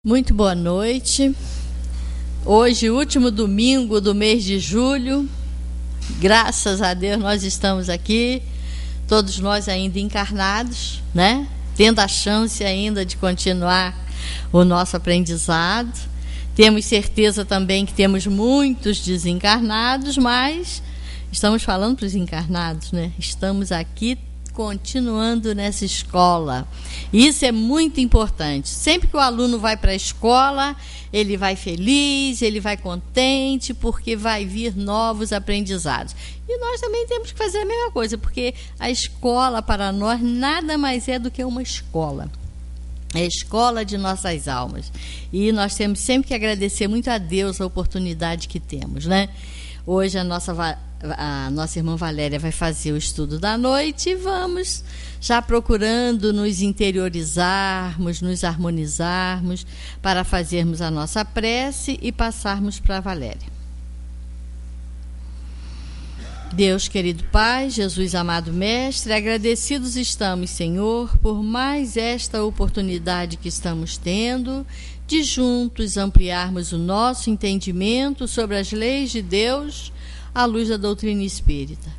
Muito boa noite. Hoje, último domingo do mês de julho. Graças a Deus nós estamos aqui, todos nós ainda encarnados, né? Tendo a chance ainda de continuar o nosso aprendizado. Temos certeza também que temos muitos desencarnados, mas estamos falando para os encarnados, né? Estamos aqui continuando nessa escola. Isso é muito importante. Sempre que o aluno vai para a escola, ele vai feliz, ele vai contente, porque vai vir novos aprendizados. E nós também temos que fazer a mesma coisa, porque a escola para nós nada mais é do que uma escola. É a escola de nossas almas. E nós temos sempre que agradecer muito a Deus a oportunidade que temos, né? Hoje a nossa irmã Valéria vai fazer o estudo da noite e vamos já procurando nos interiorizarmos, nos harmonizarmos para fazermos a nossa prece e passarmos para a Valéria. Deus querido Pai, Jesus amado Mestre, agradecidos estamos, Senhor, por mais esta oportunidade que estamos tendo de juntos ampliarmos o nosso entendimento sobre as leis de Deus à luz da doutrina espírita.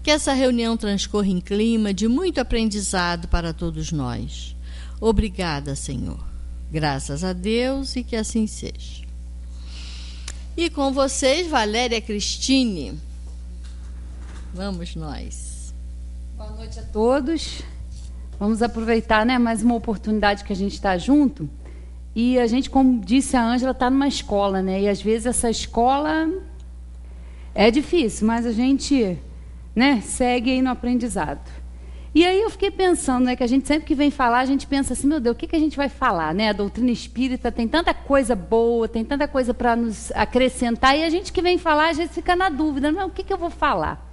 Que essa reunião transcorra em clima de muito aprendizado para todos nós. Obrigada, Senhor. Graças a Deus e que assim seja. E com vocês, Valéria Cristine. Vamos nós. Boa noite a todos. Vamos aproveitar, né, mais uma oportunidade que a gente está junto. E a gente, como disse a Ângela, está numa escola, né? E às vezes essa escola é difícil, mas a gente, né, segue aí no aprendizado. E aí eu fiquei pensando, né, que a gente sempre que vem falar, a gente pensa assim, meu Deus, o que a gente vai falar, né? A doutrina espírita tem tanta coisa boa, tem tanta coisa para nos acrescentar, e a gente que vem falar, às vezes fica na dúvida, não, o que eu vou falar?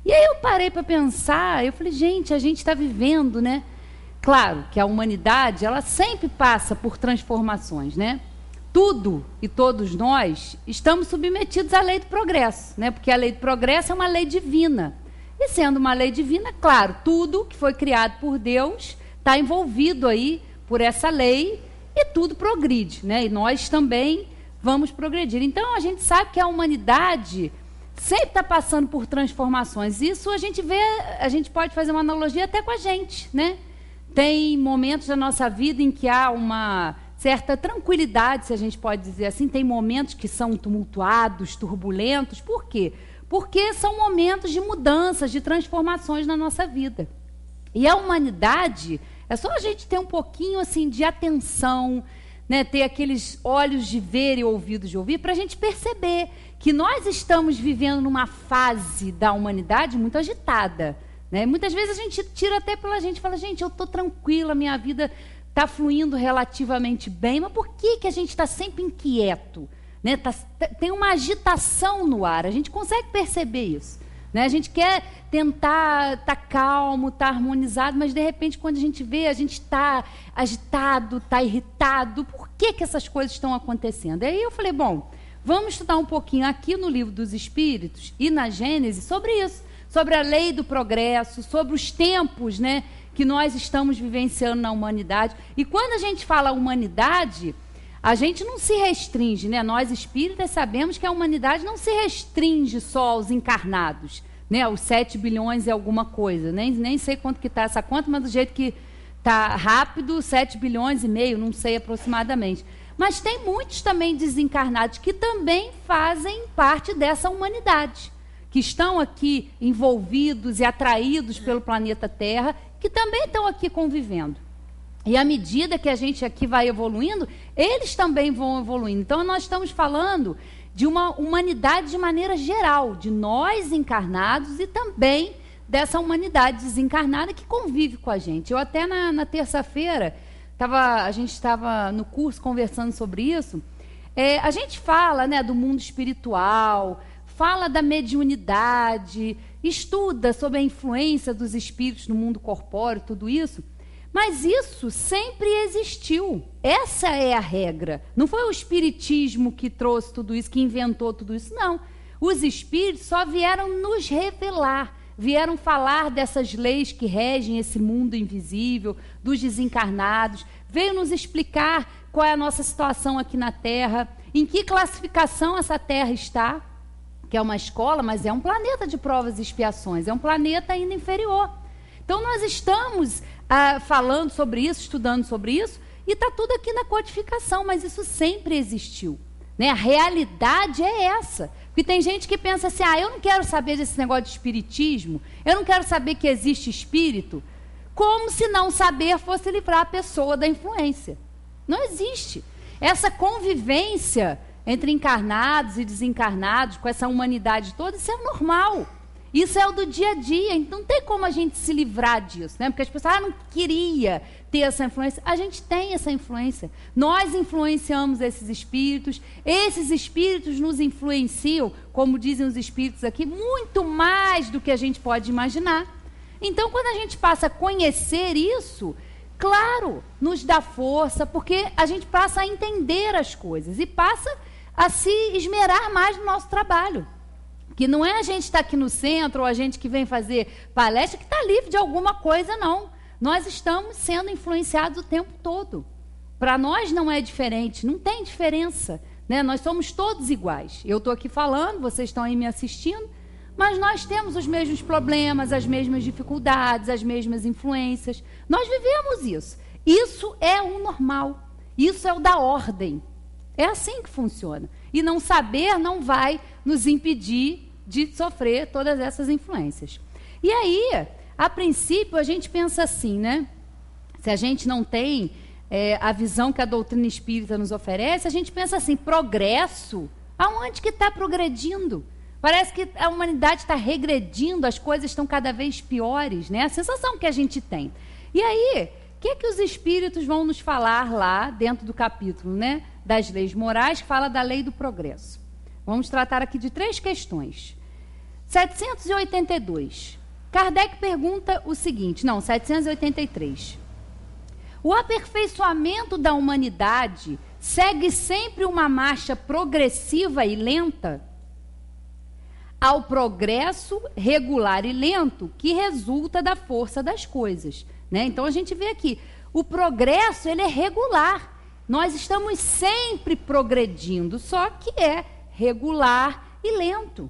E aí eu parei para pensar, eu falei, gente, a gente está vivendo, né? Claro que a humanidade, ela sempre passa por transformações, né? Tudo e todos nós estamos submetidos à lei do progresso, né? Porque a lei do progresso é uma lei divina. E sendo uma lei divina, claro, tudo que foi criado por Deus está envolvido aí por essa lei e tudo progride, né? E nós também vamos progredir. Então, a gente sabe que a humanidade sempre está passando por transformações. Isso a gente vê, a gente pode fazer uma analogia até com a gente, né? Tem momentos da nossa vida em que há uma certa tranquilidade, se a gente pode dizer assim. Tem momentos que são tumultuados, turbulentos. Por quê? Porque são momentos de mudanças, de transformações na nossa vida. E a humanidade, é só a gente ter um pouquinho assim de atenção, né? Ter aqueles olhos de ver e ouvidos de ouvir, para a gente perceber que nós estamos vivendo numa fase da humanidade muito agitada, né? Muitas vezes a gente tira até pela gente e fala, gente, eu estou tranquila, minha vida está fluindo relativamente bem, mas por que a gente está sempre inquieto? Né? Tem uma agitação no ar, a gente consegue perceber isso. Né? A gente quer tentar estar calmo, estar harmonizado, mas de repente quando a gente vê, a gente está agitado, está irritado. Por que essas coisas estão acontecendo? E aí eu falei, bom, vamos estudar um pouquinho aqui no Livro dos Espíritos e na Gênesis sobre isso, sobre a lei do progresso, sobre os tempos, né, que nós estamos vivenciando na humanidade. E quando a gente fala humanidade, a gente não se restringe, né? Nós espíritas sabemos que a humanidade não se restringe só aos encarnados, né? Os 7 bilhões e alguma coisa. Nem sei quanto que está essa conta, mas do jeito que está rápido, 7 bilhões e meio, não sei aproximadamente. Mas tem muitos também desencarnados que também fazem parte dessa humanidade, que estão aqui envolvidos e atraídos pelo planeta Terra, que também estão aqui convivendo. E à medida que a gente aqui vai evoluindo, eles também vão evoluindo. Então, nós estamos falando de uma humanidade de maneira geral, de nós encarnados e também dessa humanidade desencarnada que convive com a gente. Eu até na terça-feira, a gente estava no curso conversando sobre isso. A gente fala, né, do mundo espiritual, fala da mediunidade, estuda sobre a influência dos espíritos no mundo corpóreo, tudo isso. Mas isso sempre existiu. Essa é a regra. Não foi o espiritismo que trouxe tudo isso, que inventou tudo isso, não. Os espíritos só vieram nos revelar, vieram falar dessas leis que regem esse mundo invisível, dos desencarnados, veio nos explicar qual é a nossa situação aqui na Terra, em que classificação essa Terra está, que é uma escola, mas é um planeta de provas e expiações, é um planeta ainda inferior. Então, nós estamos falando sobre isso, estudando sobre isso, e está tudo aqui na codificação, mas isso sempre existiu. Né? A realidade é essa. Porque tem gente que pensa assim, eu não quero saber desse negócio de espiritismo, eu não quero saber que existe espírito, como se não saber fosse livrar a pessoa da influência. Não existe. Essa convivência entre encarnados e desencarnados, com essa humanidade toda, isso é normal. Isso é o do dia a dia, então não tem como a gente se livrar disso, né? Porque as pessoas, não queria ter essa influência. A gente tem essa influência. Nós influenciamos esses espíritos nos influenciam, como dizem os espíritos aqui, muito mais do que a gente pode imaginar. Então, quando a gente passa a conhecer isso, claro, nos dá força, porque a gente passa a entender as coisas e passa a se esmerar mais no nosso trabalho. Que não é a gente estar aqui no centro ou a gente que vem fazer palestra que está livre de alguma coisa, não. Nós estamos sendo influenciados o tempo todo. Para nós não é diferente, não tem diferença. Né? Nós somos todos iguais. Eu estou aqui falando, vocês estão aí me assistindo, mas nós temos os mesmos problemas, as mesmas dificuldades, as mesmas influências. Nós vivemos isso. Isso é o normal. Isso é o da ordem. É assim que funciona. E não saber não vai nos impedir de sofrer todas essas influências. E aí, a princípio, a gente pensa assim, né? Se a gente não tem a visão que a doutrina espírita nos oferece, a gente pensa assim, progresso? Aonde que está progredindo? Parece que a humanidade está regredindo, as coisas estão cada vez piores, né? A sensação que a gente tem. E aí, o que os espíritos vão nos falar lá, dentro do capítulo, né, das leis morais, que fala da lei do progresso? Vamos tratar aqui de 3 questões. 782. Kardec pergunta o seguinte, 783. O aperfeiçoamento da humanidade segue sempre uma marcha progressiva e lenta? Ao progresso regular e lento que resulta da força das coisas. Né? Então, a gente vê aqui, o progresso ele é regular. Nós estamos sempre progredindo, só que é regular e lento.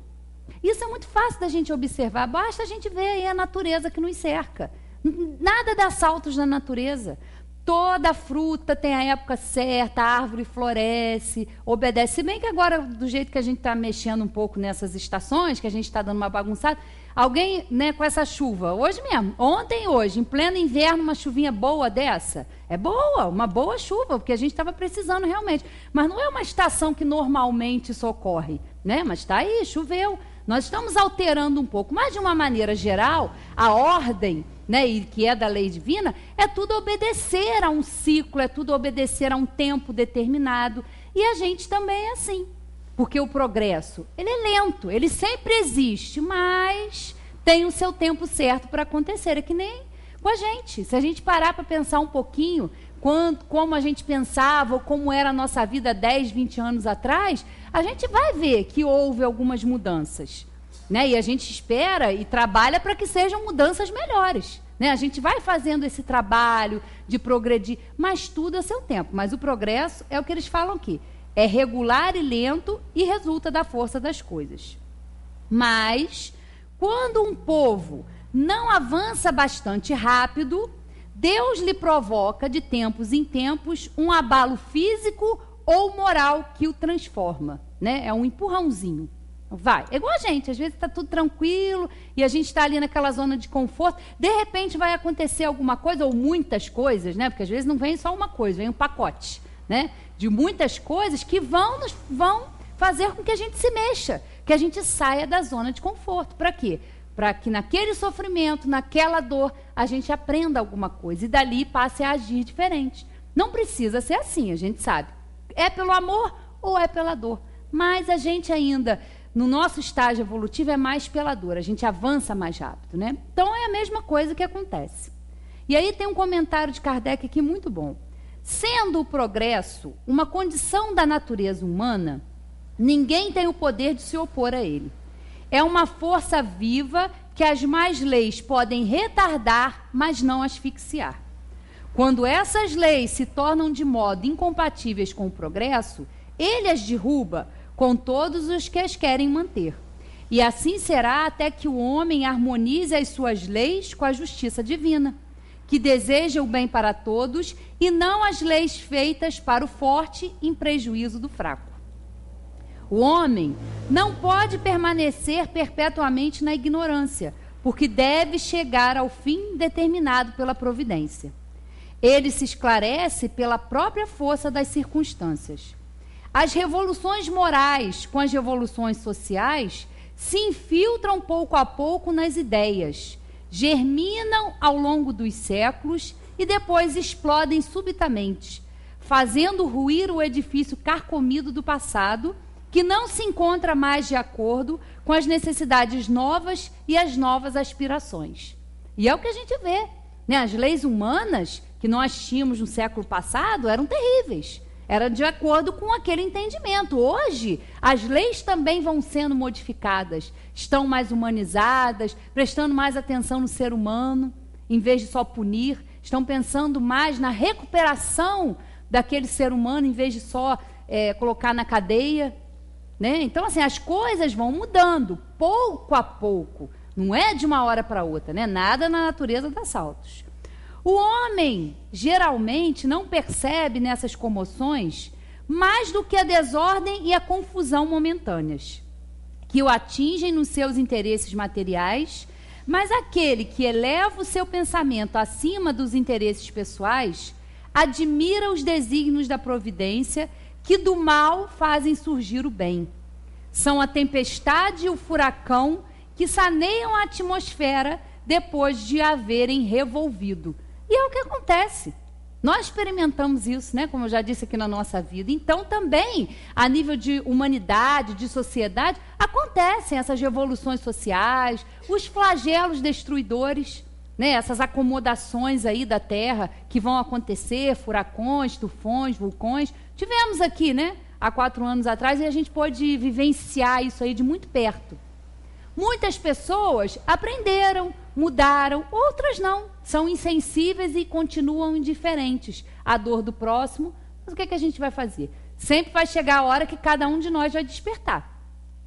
Isso é muito fácil da gente observar. Basta a gente ver aí a natureza que nos cerca. Nada dá saltos na natureza. Toda fruta tem a época certa, a árvore floresce, obedece. Se bem que agora, do jeito que a gente está mexendo um pouco nessas estações, que a gente está dando uma bagunçada, alguém, né, com essa chuva, hoje mesmo, ontem e hoje, em pleno inverno, uma chuvinha boa dessa, é boa, uma boa chuva, porque a gente estava precisando realmente. Mas não é uma estação que normalmente isso ocorre, né? Mas está aí, choveu. Nós estamos alterando um pouco, mas de uma maneira geral, a ordem, né, e que é da lei divina, é tudo obedecer a um ciclo, é tudo obedecer a um tempo determinado. E a gente também é assim, porque o progresso, ele é lento, ele sempre existe, mas tem o seu tempo certo para acontecer. É que nem com a gente. Se a gente parar para pensar um pouquinho, como a gente pensava, ou como era a nossa vida 10, 20 anos atrás, a gente vai ver que houve algumas mudanças. Né? E a gente espera e trabalha para que sejam mudanças melhores. Né? A gente vai fazendo esse trabalho de progredir, mas tudo a seu tempo. Mas o progresso é o que eles falam aqui. É regular e lento e resulta da força das coisas. Mas, quando um povo não avança bastante rápido, Deus lhe provoca, de tempos em tempos, um abalo físico ou moral que o transforma. Né? É um empurrãozinho. Vai. É igual a gente, às vezes está tudo tranquilo e a gente está ali naquela zona de conforto. De repente vai acontecer alguma coisa, ou muitas coisas, né? Porque às vezes não vem só uma coisa, vem um pacote, né? De muitas coisas que vão fazer com que a gente se mexa, que a gente saia da zona de conforto. Para quê? Para que naquele sofrimento, naquela dor, a gente aprenda alguma coisa e dali passe a agir diferente. Não precisa ser assim, a gente sabe. É pelo amor ou é pela dor. Mas a gente ainda, no nosso estágio evolutivo, é mais pela dor. A gente avança mais rápido, né? Então é a mesma coisa que acontece. E aí tem um comentário de Kardec aqui muito bom. Sendo o progresso uma condição da natureza humana, ninguém tem o poder de se opor a ele. É uma força viva que as más leis podem retardar, mas não asfixiar. Quando essas leis se tornam de modo incompatíveis com o progresso, ele as derruba com todos os que as querem manter. E assim será até que o homem harmonize as suas leis com a justiça divina, que deseja o bem para todos e não as leis feitas para o forte em prejuízo do fraco. O homem não pode permanecer perpetuamente na ignorância, porque deve chegar ao fim determinado pela providência. Ele se esclarece pela própria força das circunstâncias. As revoluções morais com as revoluções sociais se infiltram pouco a pouco nas ideias, germinam ao longo dos séculos e depois explodem subitamente, fazendo ruir o edifício carcomido do passado, que não se encontra mais de acordo com as necessidades novas e as novas aspirações. E é o que a gente vê, né? As leis humanas que nós tínhamos no século passado eram terríveis. Era de acordo com aquele entendimento. Hoje, as leis também vão sendo modificadas, estão mais humanizadas, prestando mais atenção no ser humano, em vez de só punir, estão pensando mais na recuperação daquele ser humano, em vez de só colocar na cadeia, né? Então, assim, as coisas vão mudando, pouco a pouco, não é de uma hora para outra, né? Nada na natureza dá saltos. O homem, geralmente, não percebe nessas comoções mais do que a desordem e a confusão momentâneas, que o atingem nos seus interesses materiais, mas aquele que eleva o seu pensamento acima dos interesses pessoais, admira os desígnios da providência, que do mal fazem surgir o bem. São a tempestade e o furacão que saneiam a atmosfera depois de haverem revolvido. E é o que acontece. Nós experimentamos isso, né? Como eu já disse aqui na nossa vida. Então, também, a nível de humanidade, de sociedade, acontecem essas revoluções sociais, os flagelos destruidores, né? Essas acomodações aí da Terra que vão acontecer, furacões, tufões, vulcões. Tivemos aqui, né? Há 4 anos atrás, e a gente pôde vivenciar isso aí de muito perto. Muitas pessoas aprenderam, mudaram, outras não. São insensíveis e continuam indiferentes à dor do próximo. Mas o que a gente vai fazer? Sempre vai chegar a hora que cada um de nós vai despertar.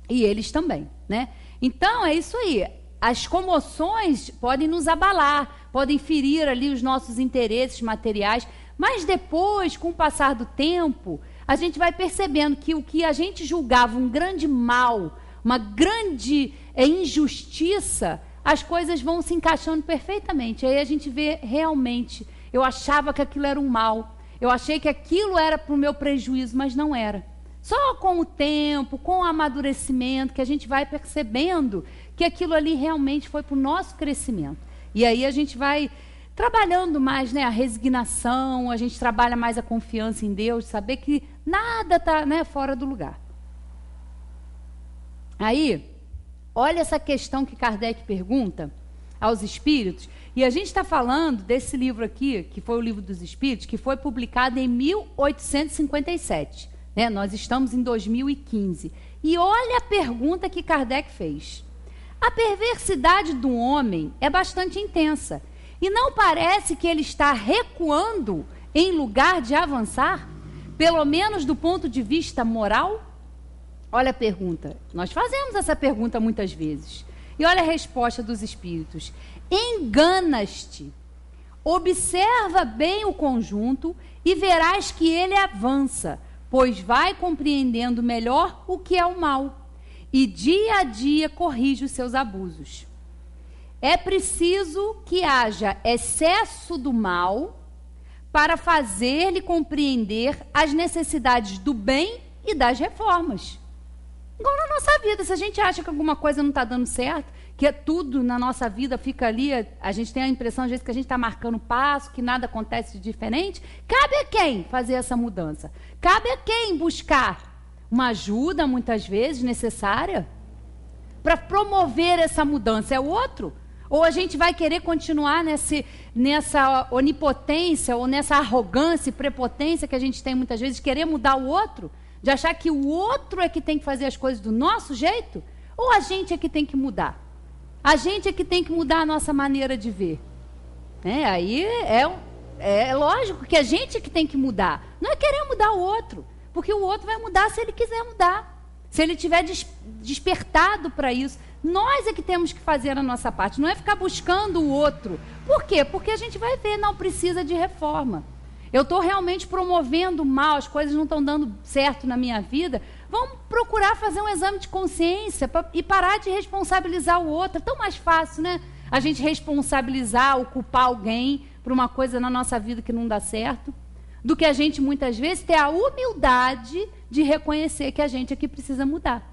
E eles também, né? Então, é isso aí. As comoções podem nos abalar, podem ferir ali os nossos interesses materiais, mas depois, com o passar do tempo, a gente vai percebendo que o que a gente julgava um grande mal, uma grande injustiça, as coisas vão se encaixando perfeitamente. Aí a gente vê realmente, eu achava que aquilo era um mal, eu achei que aquilo era para o meu prejuízo, mas não era. Só com o tempo, com o amadurecimento, que a gente vai percebendo que aquilo ali realmente foi para o nosso crescimento. E aí a gente vai trabalhando mais, né, a resignação, a gente trabalha mais a confiança em Deus, saber que nada está, né, fora do lugar. Aí, olha essa questão que Kardec pergunta aos espíritos, e a gente está falando desse livro aqui, que foi o Livro dos Espíritos, que foi publicado em 1857. Né? Nós estamos em 2015. E olha a pergunta que Kardec fez. A perversidade do homem é bastante intensa, e não parece que ele está recuando em lugar de avançar, pelo menos do ponto de vista moral? Olha a pergunta. Nós fazemos essa pergunta muitas vezes. E olha a resposta dos espíritos. Enganas-te. Observa bem o conjunto e verás que ele avança, pois vai compreendendo melhor o que é o mal. E dia a dia corrige os seus abusos. É preciso que haja excesso do mal para fazer-lhe compreender as necessidades do bem e das reformas. Igual na nossa vida, se a gente acha que alguma coisa não está dando certo, que é tudo na nossa vida fica ali, a gente tem a impressão às vezes que a gente está marcando passo, que nada acontece de diferente, cabe a quem fazer essa mudança? Cabe a quem buscar uma ajuda, muitas vezes, necessária, para promover essa mudança? É o outro? Ou a gente vai querer continuar nessa onipotência, ou nessa arrogância e prepotência que a gente tem muitas vezes, de querer mudar o outro? De achar que o outro é que tem que fazer as coisas do nosso jeito? Ou a gente é que tem que mudar? A gente é que tem que mudar a nossa maneira de ver. Aí É lógico que a gente que tem que mudar. Não é querer mudar o outro, porque o outro vai mudar se ele quiser mudar. Se ele tiver despertado para isso. Nós é que temos que fazer a nossa parte. Não é ficar buscando o outro. Por quê? Porque a gente vai ver, não precisa de reforma. Eu estou realmente promovendo mal, as coisas não estão dando certo na minha vida. Vamos procurar fazer um exame de consciência e parar de responsabilizar o outro. É tão mais fácil, né? A gente responsabilizar ou culpar alguém por uma coisa na nossa vida que não dá certo, do que a gente, muitas vezes, ter a humildade de reconhecer que a gente é que precisa mudar.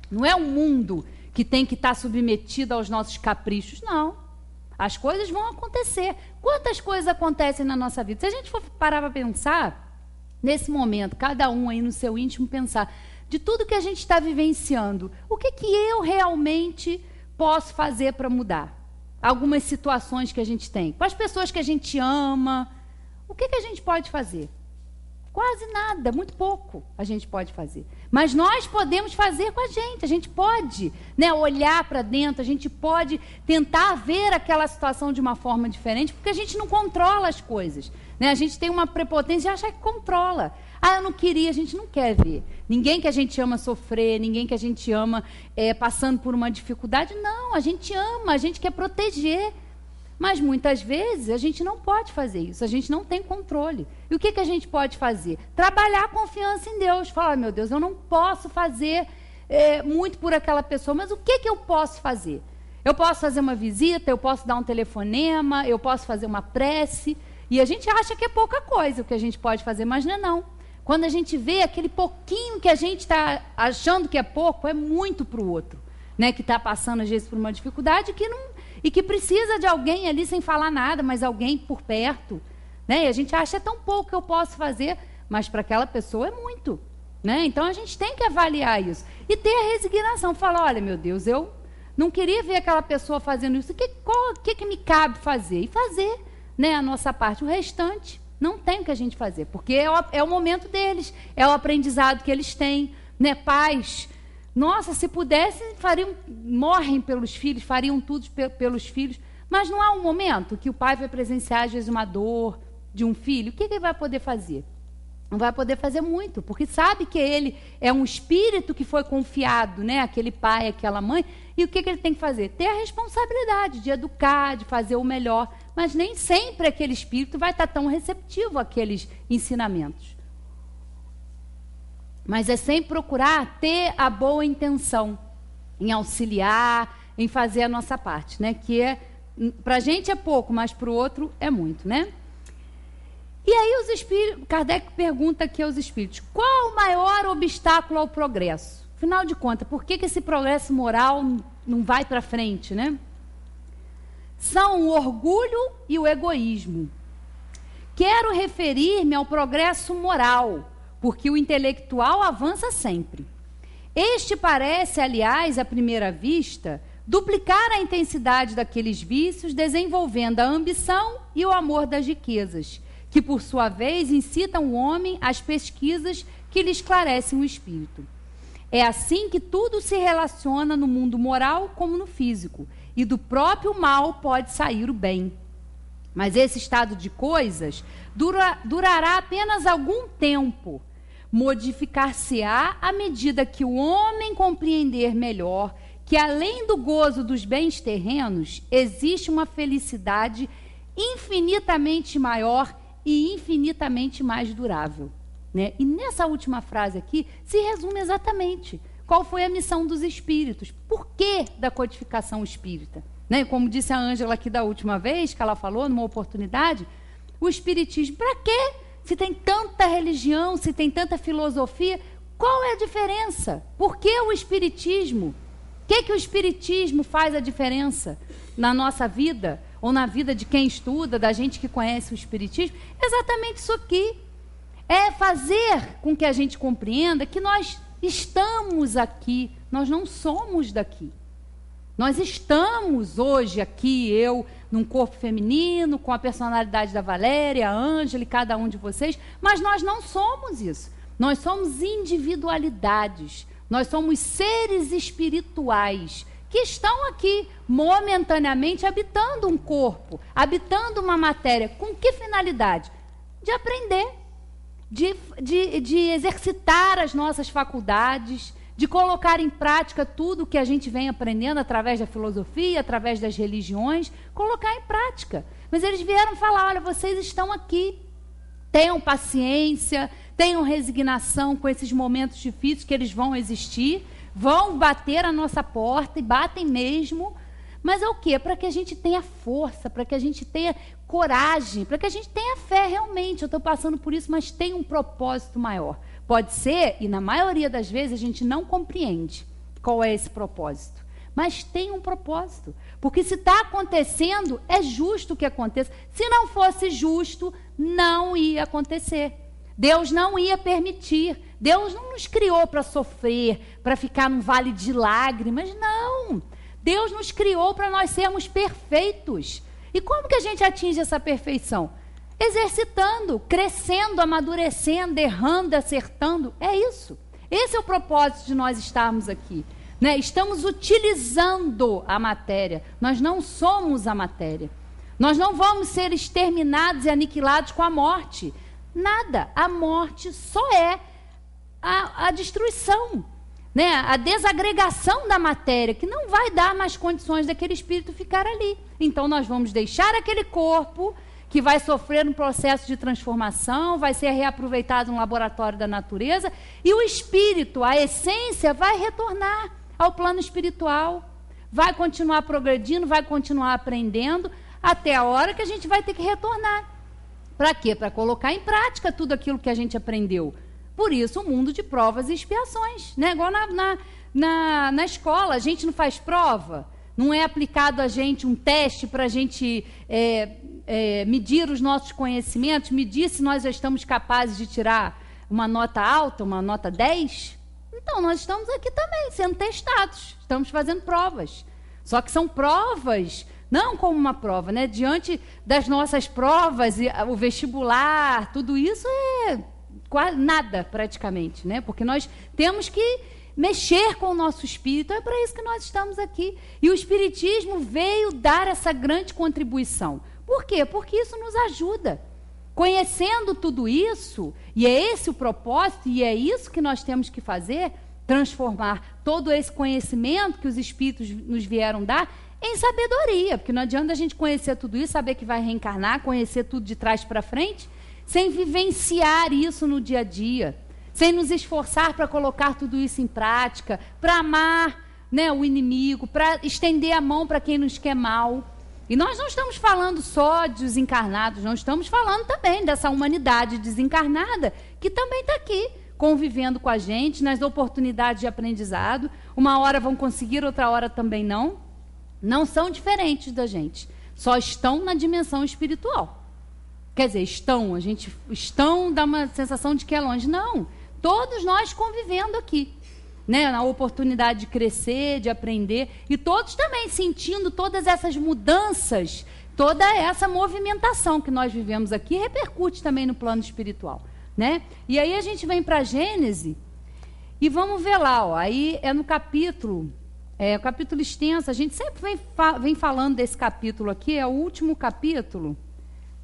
Não é o mundo que tem que estar submetido aos nossos caprichos, não. As coisas vão acontecer. Quantas coisas acontecem na nossa vida? Se a gente for parar para pensar, nesse momento, cada um aí no seu íntimo pensar, de tudo que a gente está vivenciando, o que eu realmente posso fazer para mudar? Algumas situações que a gente tem. Com as pessoas que a gente ama, o que a gente pode fazer? Quase nada, muito pouco a gente pode fazer. Mas nós podemos fazer com a gente pode, né, olhar para dentro, a gente pode tentar ver aquela situação de uma forma diferente, porque a gente não controla as coisas. Né? A gente tem uma prepotência de achar que controla. Ah, eu não queria, a gente não quer ver. Ninguém que a gente ama sofrer, ninguém que a gente ama passando por uma dificuldade. Não, a gente ama, a gente quer proteger. Mas muitas vezes a gente não pode fazer isso, a gente não tem controle. E o que a gente pode fazer? Trabalhar a confiança em Deus. Falar, meu Deus, eu não posso fazer muito por aquela pessoa, mas o que eu posso fazer? Eu posso fazer uma visita, eu posso dar um telefonema, eu posso fazer uma prece. E a gente acha que é pouca coisa o que a gente pode fazer, mas não é não. Quando a gente vê aquele pouquinho que a gente está achando que é pouco, é muito para o outro, né, que está passando às vezes por uma dificuldade e que precisa de alguém ali sem falar nada, mas alguém por perto, né? E a gente acha é tão pouco que eu posso fazer, mas para aquela pessoa é muito, né? Então a gente tem que avaliar isso e ter a resignação, falar, olha, meu Deus, eu não queria ver aquela pessoa fazendo isso, o que me cabe fazer? E fazer, né, a nossa parte. O restante não tem o que a gente fazer, porque é o momento deles, é o aprendizado que eles têm, né? Pais, nossa, se pudessem, morrem pelos filhos, fariam tudo pelos filhos, mas não há um momento que o pai vai presenciar, às vezes, uma dor de um filho. O que ele vai poder fazer? Não vai poder fazer muito, porque sabe que ele é um espírito que foi confiado, né? Aquele pai, aquela mãe, e o que ele tem que fazer? Ter a responsabilidade de educar, de fazer o melhor, mas nem sempre aquele espírito vai estar tão receptivo àqueles ensinamentos. Mas é sempre procurar ter a boa intenção em auxiliar, em fazer a nossa parte, né? Que para a gente é pouco, mas para o outro é muito, né? E aí os espíritos, Kardec pergunta aqui aos espíritos, qual o maior obstáculo ao progresso? Afinal de contas, por que esse progresso moral não vai para frente, né? São o orgulho e o egoísmo. Quero referir-me ao progresso moral, porque o intelectual avança sempre. Este parece, aliás, à primeira vista, duplicar a intensidade daqueles vícios, desenvolvendo a ambição e o amor das riquezas, que, por sua vez, incitam o homem às pesquisas que lhe esclarecem o espírito. É assim que tudo se relaciona no mundo moral como no físico, e do próprio mal pode sair o bem. Mas esse estado de coisas durará apenas algum tempo. Modificar-se-á à medida que o homem compreender melhor que, além do gozo dos bens terrenos, existe uma felicidade infinitamente maior e infinitamente mais durável. Né? E nessa última frase aqui se resume exatamente qual foi a missão dos espíritos, por que da codificação espírita. Né? Como disse a Ângela aqui da última vez, que ela falou numa oportunidade, o espiritismo, para quê? Se tem tanta religião, se tem tanta filosofia, qual é a diferença? Por que o espiritismo? O que o espiritismo faz a diferença na nossa vida, ou na vida de quem estuda, da gente que conhece o espiritismo? Exatamente isso aqui. É fazer com que a gente compreenda que nós estamos aqui, nós não somos daqui. Nós estamos hoje aqui, eu, num corpo feminino, com a personalidade da Valéria, a Ângela e cada um de vocês, mas nós não somos isso. Nós somos individualidades, nós somos seres espirituais que estão aqui momentaneamente habitando um corpo, habitando uma matéria. Com que finalidade? De aprender, de exercitar as nossas faculdades, de colocar em prática tudo que a gente vem aprendendo através da filosofia, através das religiões, colocar em prática. Mas eles vieram falar, olha, vocês estão aqui, tenham paciência, tenham resignação com esses momentos difíceis que eles vão existir, vão bater a nossa porta e batem mesmo, mas é o quê? Para que a gente tenha força, para que a gente tenha coragem, para que a gente tenha fé realmente. Eu estou passando por isso, mas tem um propósito maior. Pode ser, e na maioria das vezes a gente não compreende qual é esse propósito, mas tem um propósito, porque se está acontecendo, é justo que aconteça. Se não fosse justo, não ia acontecer. Deus não ia permitir. Deus não nos criou para sofrer, para ficar num vale de lágrimas, não. Deus nos criou para nós sermos perfeitos. E como que a gente atinge essa perfeição? Exercitando, crescendo, amadurecendo, errando, acertando. É isso. Esse é o propósito de nós estarmos aqui, né? Estamos utilizando a matéria. Nós não somos a matéria. Nós não vamos ser exterminados e aniquilados com a morte. Nada. A morte só é a destruição, né? A desagregação da matéria, que não vai dar mais condições daquele espírito ficar ali. Então nós vamos deixar aquele corpo que vai sofrer um processo de transformação, vai ser reaproveitado no laboratório da natureza, e o espírito, a essência, vai retornar ao plano espiritual, vai continuar progredindo, vai continuar aprendendo, até a hora que a gente vai ter que retornar. Para quê? Para colocar em prática tudo aquilo que a gente aprendeu. Por isso, o mundo de provas e expiações, né? Igual na escola, a gente não faz prova, não é aplicado a gente um teste para a gente medir os nossos conhecimentos, medir se nós já estamos capazes de tirar uma nota alta, uma nota 10. Então, nós estamos aqui também sendo testados, estamos fazendo provas. Só que são provas, não como uma prova, né? Diante das nossas provas, o vestibular, tudo isso é quase nada praticamente, né? Porque nós temos que mexer com o nosso espírito, é para isso que nós estamos aqui. E o Espiritismo veio dar essa grande contribuição. Por quê? Porque isso nos ajuda. Conhecendo tudo isso, e é esse o propósito, e é isso que nós temos que fazer, transformar todo esse conhecimento que os Espíritos nos vieram dar em sabedoria, porque não adianta a gente conhecer tudo isso, saber que vai reencarnar, conhecer tudo de trás para frente, sem vivenciar isso no dia a dia, sem nos esforçar para colocar tudo isso em prática, para amar, né, o inimigo, para estender a mão para quem nos quer mal. E nós não estamos falando só de desencarnados, nós estamos falando também dessa humanidade desencarnada que também está aqui, convivendo com a gente nas oportunidades de aprendizado. Uma hora vão conseguir, outra hora também não. Não são diferentes da gente, só estão na dimensão espiritual. Quer dizer, estão, dá uma sensação de que é longe. Não, todos nós convivendo aqui, né, na oportunidade de crescer, de aprender, e todos também sentindo todas essas mudanças, toda essa movimentação que nós vivemos aqui repercute também no plano espiritual, né? E aí a gente vem para a Gênese e vamos ver lá, ó, aí é no capítulo, o capítulo extenso, a gente sempre vem falando desse capítulo aqui, é o último capítulo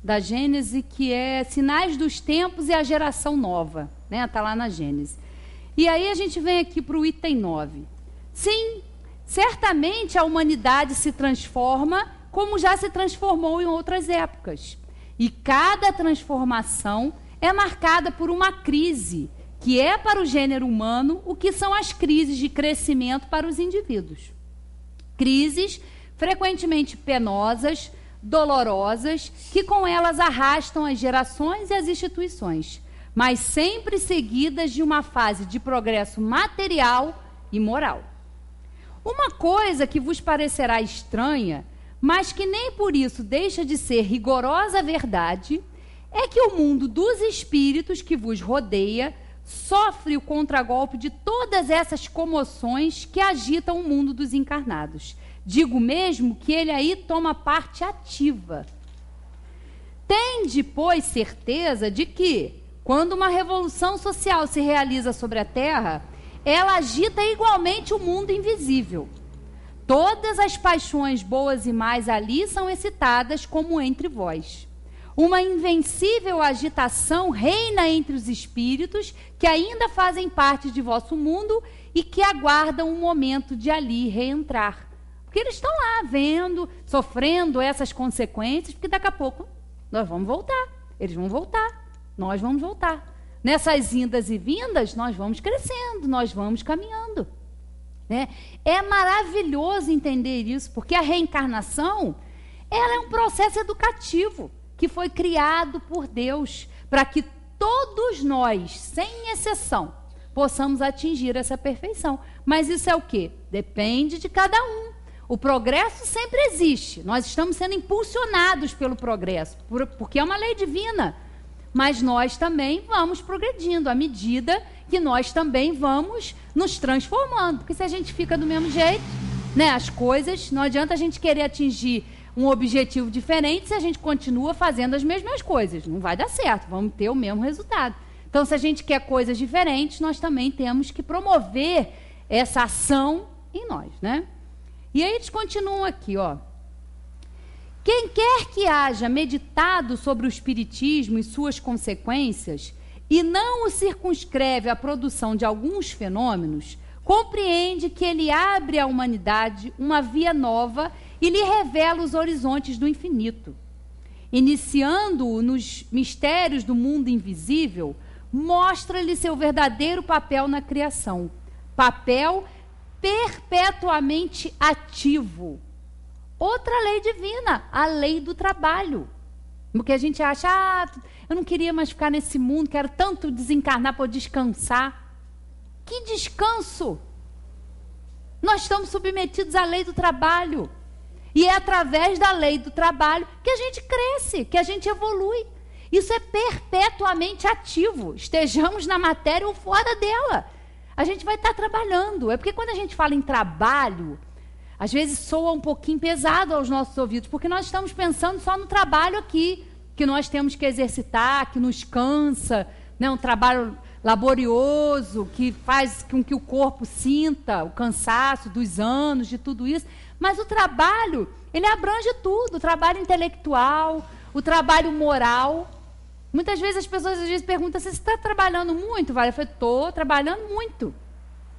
da Gênese, que é Sinais dos Tempos e a Geração Nova, né? Está lá na Gênese. E aí a gente vem aqui para o item 9. Sim, certamente a humanidade se transforma como já se transformou em outras épocas. E cada transformação é marcada por uma crise, que é para o gênero humano o que são as crises de crescimento para os indivíduos. Crises frequentemente penosas, dolorosas, que com elas arrastam as gerações e as instituições, mas sempre seguidas de uma fase de progresso material e moral. Uma coisa que vos parecerá estranha, mas que nem por isso deixa de ser rigorosa verdade, é que o mundo dos espíritos que vos rodeia sofre o contragolpe de todas essas comoções que agitam o mundo dos encarnados. Digo mesmo que ele aí toma parte ativa. Tende, pois, certeza de que, quando uma revolução social se realiza sobre a Terra, ela agita igualmente o mundo invisível. Todas as paixões boas e más ali são excitadas como entre vós. Uma invencível agitação reina entre os espíritos que ainda fazem parte de vosso mundo e que aguardam um momento de ali reentrar. Porque eles estão lá vendo, sofrendo essas consequências, porque daqui a pouco nós vamos voltar. Eles vão voltar, nós vamos voltar. Nessas indas e vindas, nós vamos crescendo, nós vamos caminhando. Né? É maravilhoso entender isso, porque a reencarnação, ela é um processo educativo que foi criado por Deus para que todos nós, sem exceção, possamos atingir essa perfeição. Mas isso é o quê? Depende de cada um. O progresso sempre existe. Nós estamos sendo impulsionados pelo progresso, porque é uma lei divina. Mas nós também vamos progredindo à medida que nós também vamos nos transformando. Porque se a gente fica do mesmo jeito, né, as coisas, não adianta a gente querer atingir um objetivo diferente se a gente continua fazendo as mesmas coisas. Não vai dar certo, vamos ter o mesmo resultado. Então, se a gente quer coisas diferentes, nós também temos que promover essa ação em nós, né? E aí eles continuam aqui, ó. Quem quer que haja meditado sobre o espiritismo e suas consequências e não o circunscreve à produção de alguns fenômenos, compreende que ele abre à humanidade uma via nova e lhe revela os horizontes do infinito. Iniciando-o nos mistérios do mundo invisível, mostra-lhe seu verdadeiro papel na criação, papel perpetuamente ativo. Outra lei divina, a lei do trabalho. Porque a gente acha, eu não queria mais ficar nesse mundo, quero tanto desencarnar para descansar. Que descanso! Nós estamos submetidos à lei do trabalho. E é através da lei do trabalho que a gente cresce, que a gente evolui. Isso é perpetuamente ativo, estejamos na matéria ou fora dela. A gente vai estar trabalhando. É porque quando a gente fala em trabalho, às vezes soa um pouquinho pesado aos nossos ouvidos, porque nós estamos pensando só no trabalho aqui, que nós temos que exercitar, que nos cansa, né? Um trabalho laborioso, que faz com que o corpo sinta o cansaço dos anos, de tudo isso. Mas o trabalho, ele abrange tudo, o trabalho intelectual, o trabalho moral. Muitas vezes as pessoas às vezes perguntam: você está trabalhando muito, Vale? Eu falei: estou trabalhando muito.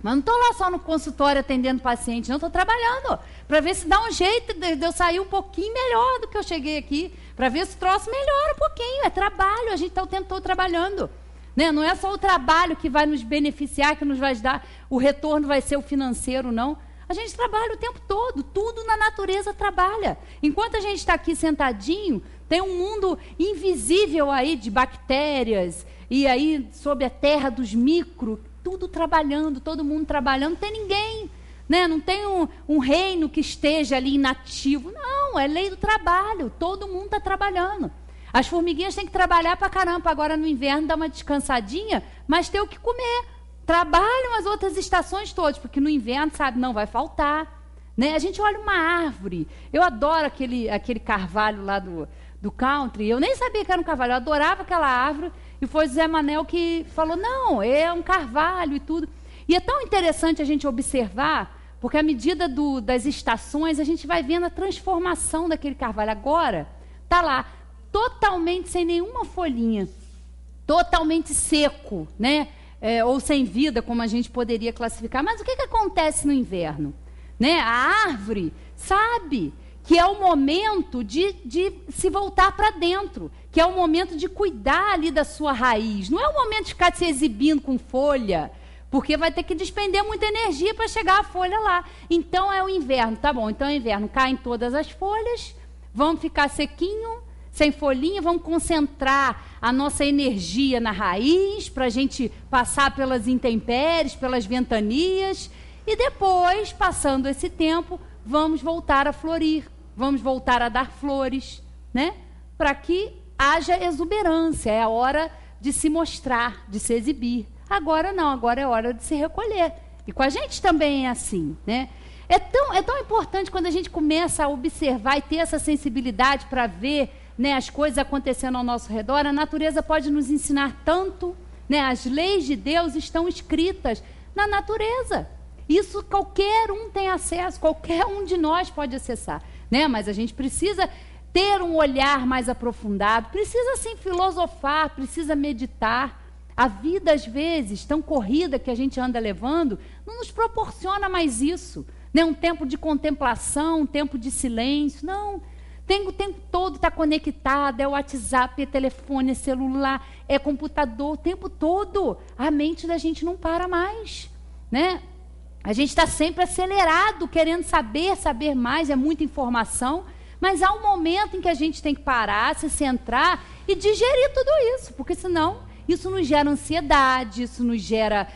Mas não estou lá só no consultório atendendo paciente, não, estou trabalhando para ver se dá um jeito de eu sair um pouquinho melhor do que eu cheguei aqui, para ver se o troço melhora um pouquinho. É trabalho, a gente está o tempo todo trabalhando. Né? Não é só o trabalho que vai nos beneficiar, que nos vai dar, o retorno vai ser o financeiro, não. A gente trabalha o tempo todo, tudo na natureza trabalha. Enquanto a gente está aqui sentadinho, tem um mundo invisível aí de bactérias, e aí sob a terra dos micro, tudo trabalhando, todo mundo trabalhando, não tem ninguém, né? Não tem um reino que esteja ali inativo. Não, é lei do trabalho, todo mundo está trabalhando. As formiguinhas têm que trabalhar para caramba, agora no inverno dá uma descansadinha, mas tem o que comer. Trabalham as outras estações todas, porque no inverno, sabe, não vai faltar. Né? A gente olha uma árvore. Eu adoro aquele carvalho lá do country. Eu nem sabia que era um carvalho, eu adorava aquela árvore. E foi Zé Manel que falou: não, é um carvalho e tudo. E é tão interessante a gente observar, porque à medida das estações, a gente vai vendo a transformação daquele carvalho. Agora, está lá, totalmente sem nenhuma folhinha, totalmente seco, né? Ou sem vida, como a gente poderia classificar. Mas o que acontece no inverno? Né? A árvore sabe que é o momento de se voltar para dentro, que é o momento de cuidar ali da sua raiz. Não é o momento de ficar se exibindo com folha, porque vai ter que despender muita energia para chegar a folha lá. Então é o inverno, tá bom, então é o inverno, caem todas as folhas, vamos ficar sequinho, sem folhinha, vamos concentrar a nossa energia na raiz, para a gente passar pelas intempéries, pelas ventanias, e depois, passando esse tempo, vamos voltar a florir, vamos voltar a dar flores, né? Para que haja exuberância, é a hora de se mostrar, de se exibir. Agora não, agora é hora de se recolher. E com a gente também é assim, né? É tão importante quando a gente começa a observar e ter essa sensibilidade para ver, né, as coisas acontecendo ao nosso redor. A natureza pode nos ensinar tanto, né? As leis de Deus estão escritas na natureza. Isso qualquer um tem acesso, qualquer um de nós pode acessar, né? Mas a gente precisa ter um olhar mais aprofundado, precisa sim filosofar, precisa meditar. A vida, às vezes, tão corrida que a gente anda levando, não nos proporciona mais isso, né? Um tempo de contemplação, um tempo de silêncio, não. O tempo todo está conectado, é o WhatsApp, é telefone, é celular, é computador, o tempo todo. A mente da gente não para mais, né? A gente está sempre acelerado, querendo saber mais, é muita informação, mas há um momento em que a gente tem que parar, se centrar e digerir tudo isso, porque senão isso nos gera ansiedade, isso nos gera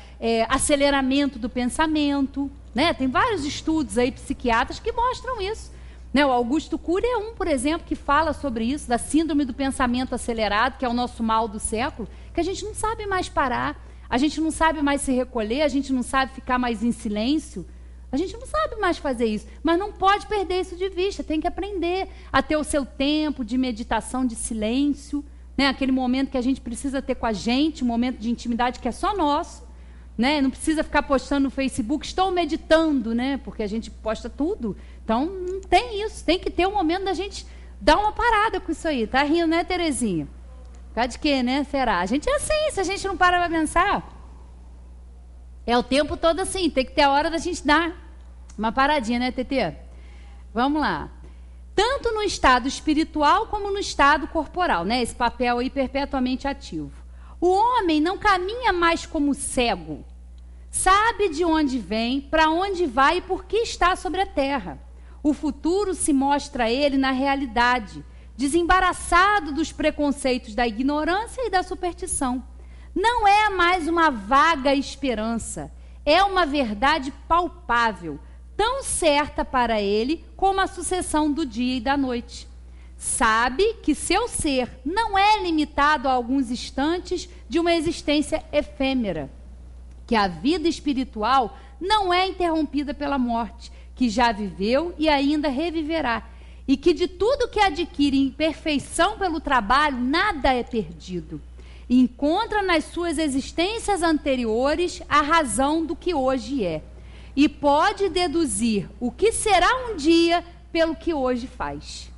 aceleramento do pensamento, né? Tem vários estudos aí, psiquiatras, que mostram isso. Né, o Augusto Cury é um, por exemplo, que fala sobre isso, da síndrome do pensamento acelerado, que é o nosso mal do século, que a gente não sabe mais parar, a gente não sabe mais se recolher, a gente não sabe ficar mais em silêncio, a gente não sabe mais fazer isso, mas não pode perder isso de vista, tem que aprender a ter o seu tempo de meditação, de silêncio, né, aquele momento que a gente precisa ter com a gente, um momento de intimidade que é só nosso, né, não precisa ficar postando no Facebook, estou meditando, né, porque a gente posta tudo. Então, não tem isso. Tem que ter um momento da gente dar uma parada com isso aí. Tá rindo, né, Terezinha? Por causa de quê, né? Será? A gente é assim, se a gente não para para pensar. É o tempo todo assim. Tem que ter a hora da gente dar uma paradinha, né, Tetê? Vamos lá. Tanto no estado espiritual como no estado corporal, né? Esse papel aí perpetuamente ativo. O homem não caminha mais como cego. Sabe de onde vem, para onde vai e por que está sobre a terra. O futuro se mostra a ele na realidade, desembaraçado dos preconceitos da ignorância e da superstição. Não é mais uma vaga esperança, é uma verdade palpável, tão certa para ele como a sucessão do dia e da noite. Sabe que seu ser não é limitado a alguns instantes de uma existência efêmera, que a vida espiritual não é interrompida pela morte, que já viveu e ainda reviverá, e que de tudo que adquire em perfeição pelo trabalho, nada é perdido. Encontra nas suas existências anteriores a razão do que hoje é, e pode deduzir o que será um dia pelo que hoje faz.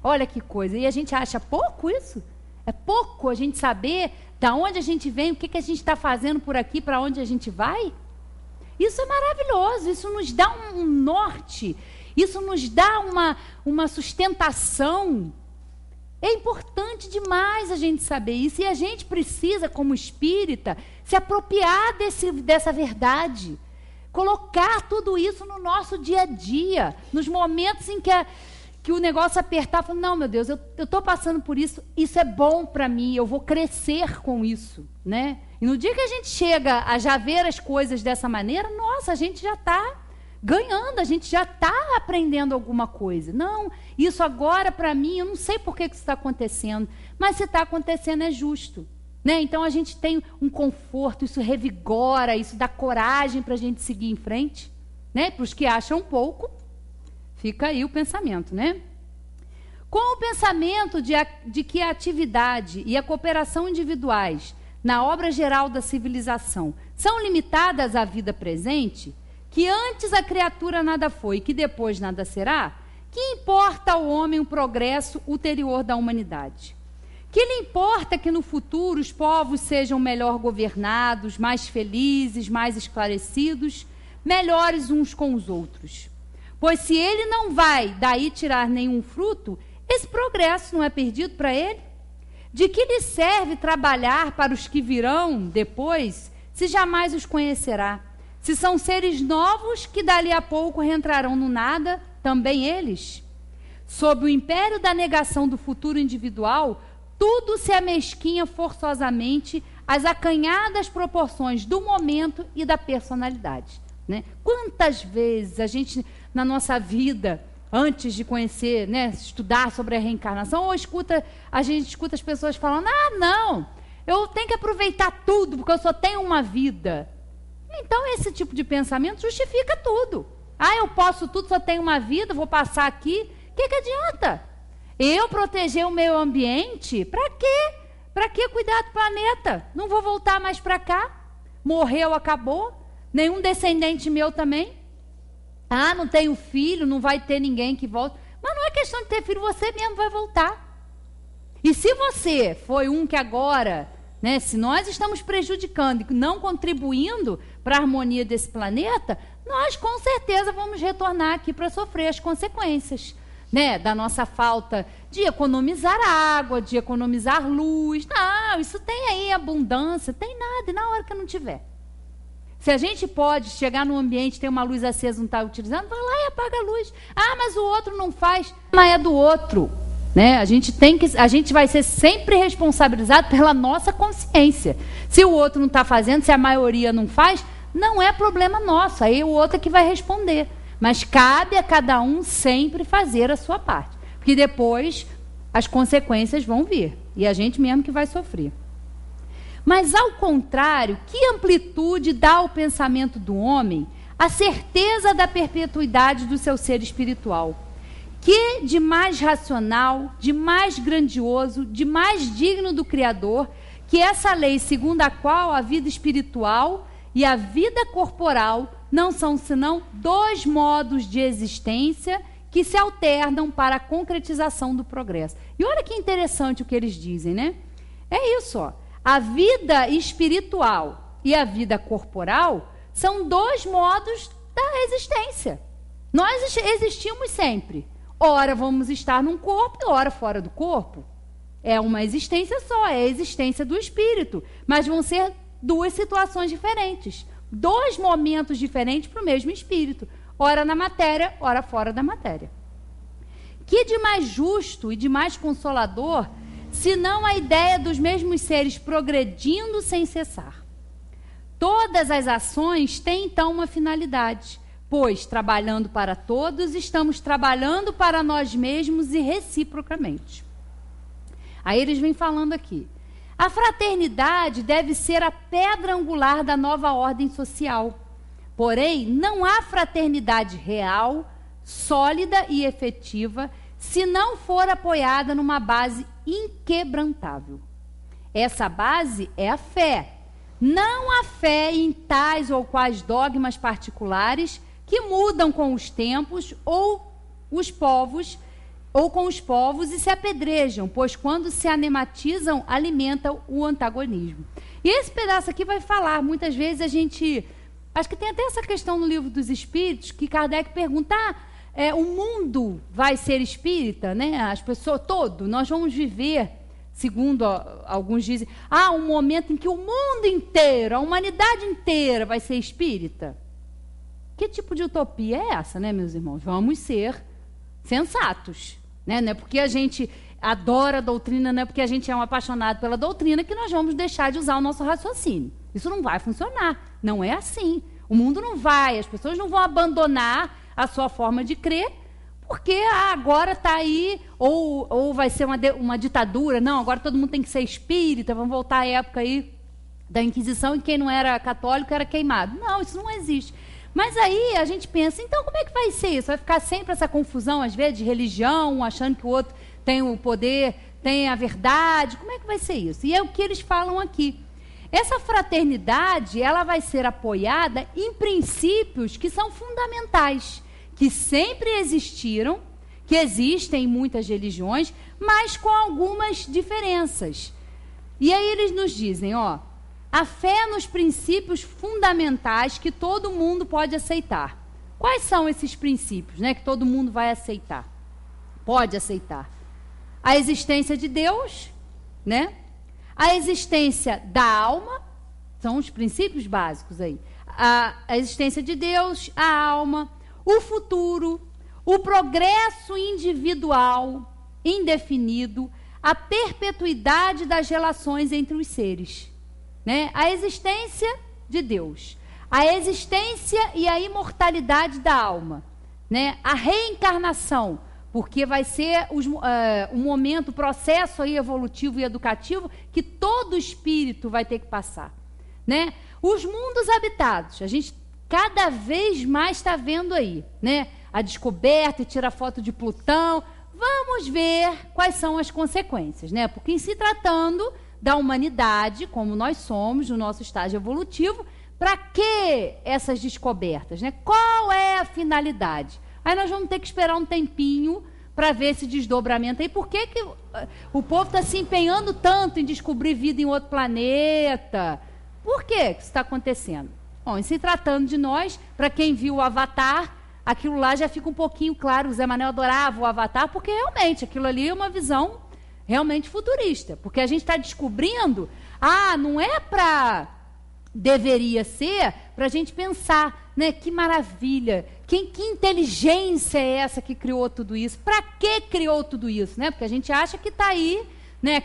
Olha que coisa, e a gente acha pouco isso? É pouco a gente saber da onde a gente vem, o que a gente está fazendo por aqui, para onde a gente vai? Isso é maravilhoso, isso nos dá um norte, isso nos dá uma sustentação. É importante demais a gente saber isso, e a gente precisa, como espírita, se apropriar dessa verdade, colocar tudo isso no nosso dia a dia, nos momentos em que o negócio apertar, falando, não, meu Deus, eu estou passando por isso, isso é bom para mim, eu vou crescer com isso, né? E no dia que a gente chega a já ver as coisas dessa maneira, nossa, a gente já está ganhando, a gente já está aprendendo alguma coisa. Não, isso agora para mim, eu não sei por que isso está acontecendo, mas se está acontecendo é justo, né? Então a gente tem um conforto, isso revigora, isso dá coragem para a gente seguir em frente, né? Para os que acham pouco, fica aí o pensamento, né? Com o pensamento de que a atividade e a cooperação individuais na obra geral da civilização são limitadas à vida presente, que antes a criatura nada foi e que depois nada será, que importa ao homem o progresso ulterior da humanidade? Que lhe importa que no futuro os povos sejam melhor governados, mais felizes, mais esclarecidos, melhores uns com os outros? Pois se ele não vai daí tirar nenhum fruto, esse progresso não é perdido para ele? De que lhe serve trabalhar para os que virão depois, se jamais os conhecerá? Se são seres novos que dali a pouco reentrarão no nada, também eles? Sob o império da negação do futuro individual, tudo se amesquinha forçosamente às acanhadas proporções do momento e da personalidade, né? Quantas vezes a gente, na nossa vida, antes de conhecer, né, estudar sobre a reencarnação, ou a gente escuta as pessoas falando, não, eu tenho que aproveitar tudo, porque eu só tenho uma vida. Então, esse tipo de pensamento justifica tudo. Eu posso tudo, só tenho uma vida, vou passar aqui. O que adianta? Eu proteger o meio ambiente? Para quê? Para que cuidar do planeta? Não vou voltar mais para cá? Morreu, acabou? Nenhum descendente meu também? Ah, não tenho filho, não vai ter ninguém que volte. Mas não é questão de ter filho, você mesmo vai voltar. E se você foi um que agora, né, se nós estamos prejudicando e não contribuindo para a harmonia desse planeta, nós com certeza vamos retornar aqui para sofrer as consequências, né, da nossa falta de economizar água, de economizar luz. Não, isso tem aí abundância, tem nada, e na hora que não tiver. Se a gente pode chegar num ambiente, tem uma luz acesa, não está utilizando, vai lá e apaga a luz. Ah, mas o outro não faz. Mas é do outro. Né? A gente vai ser sempre responsabilizado pela nossa consciência. Se o outro não está fazendo, se a maioria não faz, não é problema nosso. Aí o outro é que vai responder. Mas cabe a cada um sempre fazer a sua parte. Porque depois as consequências vão vir. E a gente mesmo que vai sofrer. Mas, ao contrário, que amplitude dá ao pensamento do homem a certeza da perpetuidade do seu ser espiritual? Que de mais racional, de mais grandioso, de mais digno do Criador, que essa lei segundo a qual a vida espiritual e a vida corporal não são senão dois modos de existência que se alternam para a concretização do progresso. E olha que interessante o que eles dizem, né? É isso, ó. A vida espiritual e a vida corporal são dois modos da existência. Nós existimos sempre. Ora vamos estar num corpo e ora fora do corpo. É uma existência só, é a existência do espírito. Mas vão ser duas situações diferentes. Dois momentos diferentes para o mesmo espírito. Ora na matéria, ora fora da matéria. Que de mais justo e de mais consolador, senão a ideia dos mesmos seres progredindo sem cessar. Todas as ações têm então uma finalidade, pois, trabalhando para todos, estamos trabalhando para nós mesmos e reciprocamente. Aí eles vêm falando aqui. A fraternidade deve ser a pedra angular da nova ordem social. Porém, não há fraternidade real, sólida e efetiva, se não for apoiada numa base inquebrantável. Essa base é a fé. Não a fé em tais ou quais dogmas particulares que mudam com os tempos ou os povos, ou com os povos e se apedrejam, pois quando se anematizam, alimentam o antagonismo. E esse pedaço aqui vai falar, muitas vezes a gente... Acho que tem até essa questão no Livro dos Espíritos, que Kardec pergunta, o mundo vai ser espírita, né? As pessoas, nós vamos viver, segundo alguns dizem, um momento em que o mundo inteiro, a humanidade inteira vai ser espírita. Que tipo de utopia é essa, né, meus irmãos? Vamos ser sensatos, né? Não é porque a gente adora a doutrina, não é porque a gente é um apaixonado pela doutrina que nós vamos deixar de usar o nosso raciocínio. Isso não vai funcionar, não é assim. O mundo não vai, as pessoas não vão abandonar a sua forma de crer, porque agora está aí, ou vai ser uma ditadura, não, agora todo mundo tem que ser espírita, vamos voltar à época aí da Inquisição, e quem não era católico era queimado. Não, isso não existe. Mas aí a gente pensa, então como é que vai ser isso? Vai ficar sempre essa confusão, às vezes, de religião, achando que o outro tem o poder, tem a verdade, como é que vai ser isso? E é o que eles falam aqui. Essa fraternidade, ela vai ser apoiada em princípios que são fundamentais, que sempre existiram, que existem em muitas religiões, mas com algumas diferenças. E aí eles nos dizem, a fé nos princípios fundamentais que todo mundo pode aceitar. Quais são esses princípios, né, que todo mundo vai aceitar? Pode aceitar. A existência de Deus, né? A existência da alma, são os princípios básicos aí. A existência de Deus, a alma, o futuro, o progresso individual, indefinido, a perpetuidade das relações entre os seres, né? A existência de Deus, a existência e a imortalidade da alma, né? A reencarnação, porque vai ser um momento, o processo aí evolutivo e educativo que todo espírito vai ter que passar, né? Os mundos habitados, a gente cada vez mais está vendo aí, né? A descoberta e tira foto de Plutão. Vamos ver quais são as consequências, né? Porque em se tratando da humanidade, como nós somos, no nosso estágio evolutivo, Para que essas descobertas, né? Qual é a finalidade? Aí nós vamos ter que esperar um tempinho para ver esse desdobramento aí. Por que o povo está se empenhando tanto em descobrir vida em outro planeta? Por que isso está acontecendo? Bom, em se tratando de nós, para quem viu o Avatar, aquilo lá já fica um pouquinho claro. O Zé Manuel adorava o Avatar, porque realmente aquilo ali é uma visão realmente futurista. Porque a gente está descobrindo, não é para... Deveria ser para a gente pensar, né? Que maravilha, que inteligência é essa que criou tudo isso? Para que criou tudo isso? Né? Porque a gente acha que está aí, né?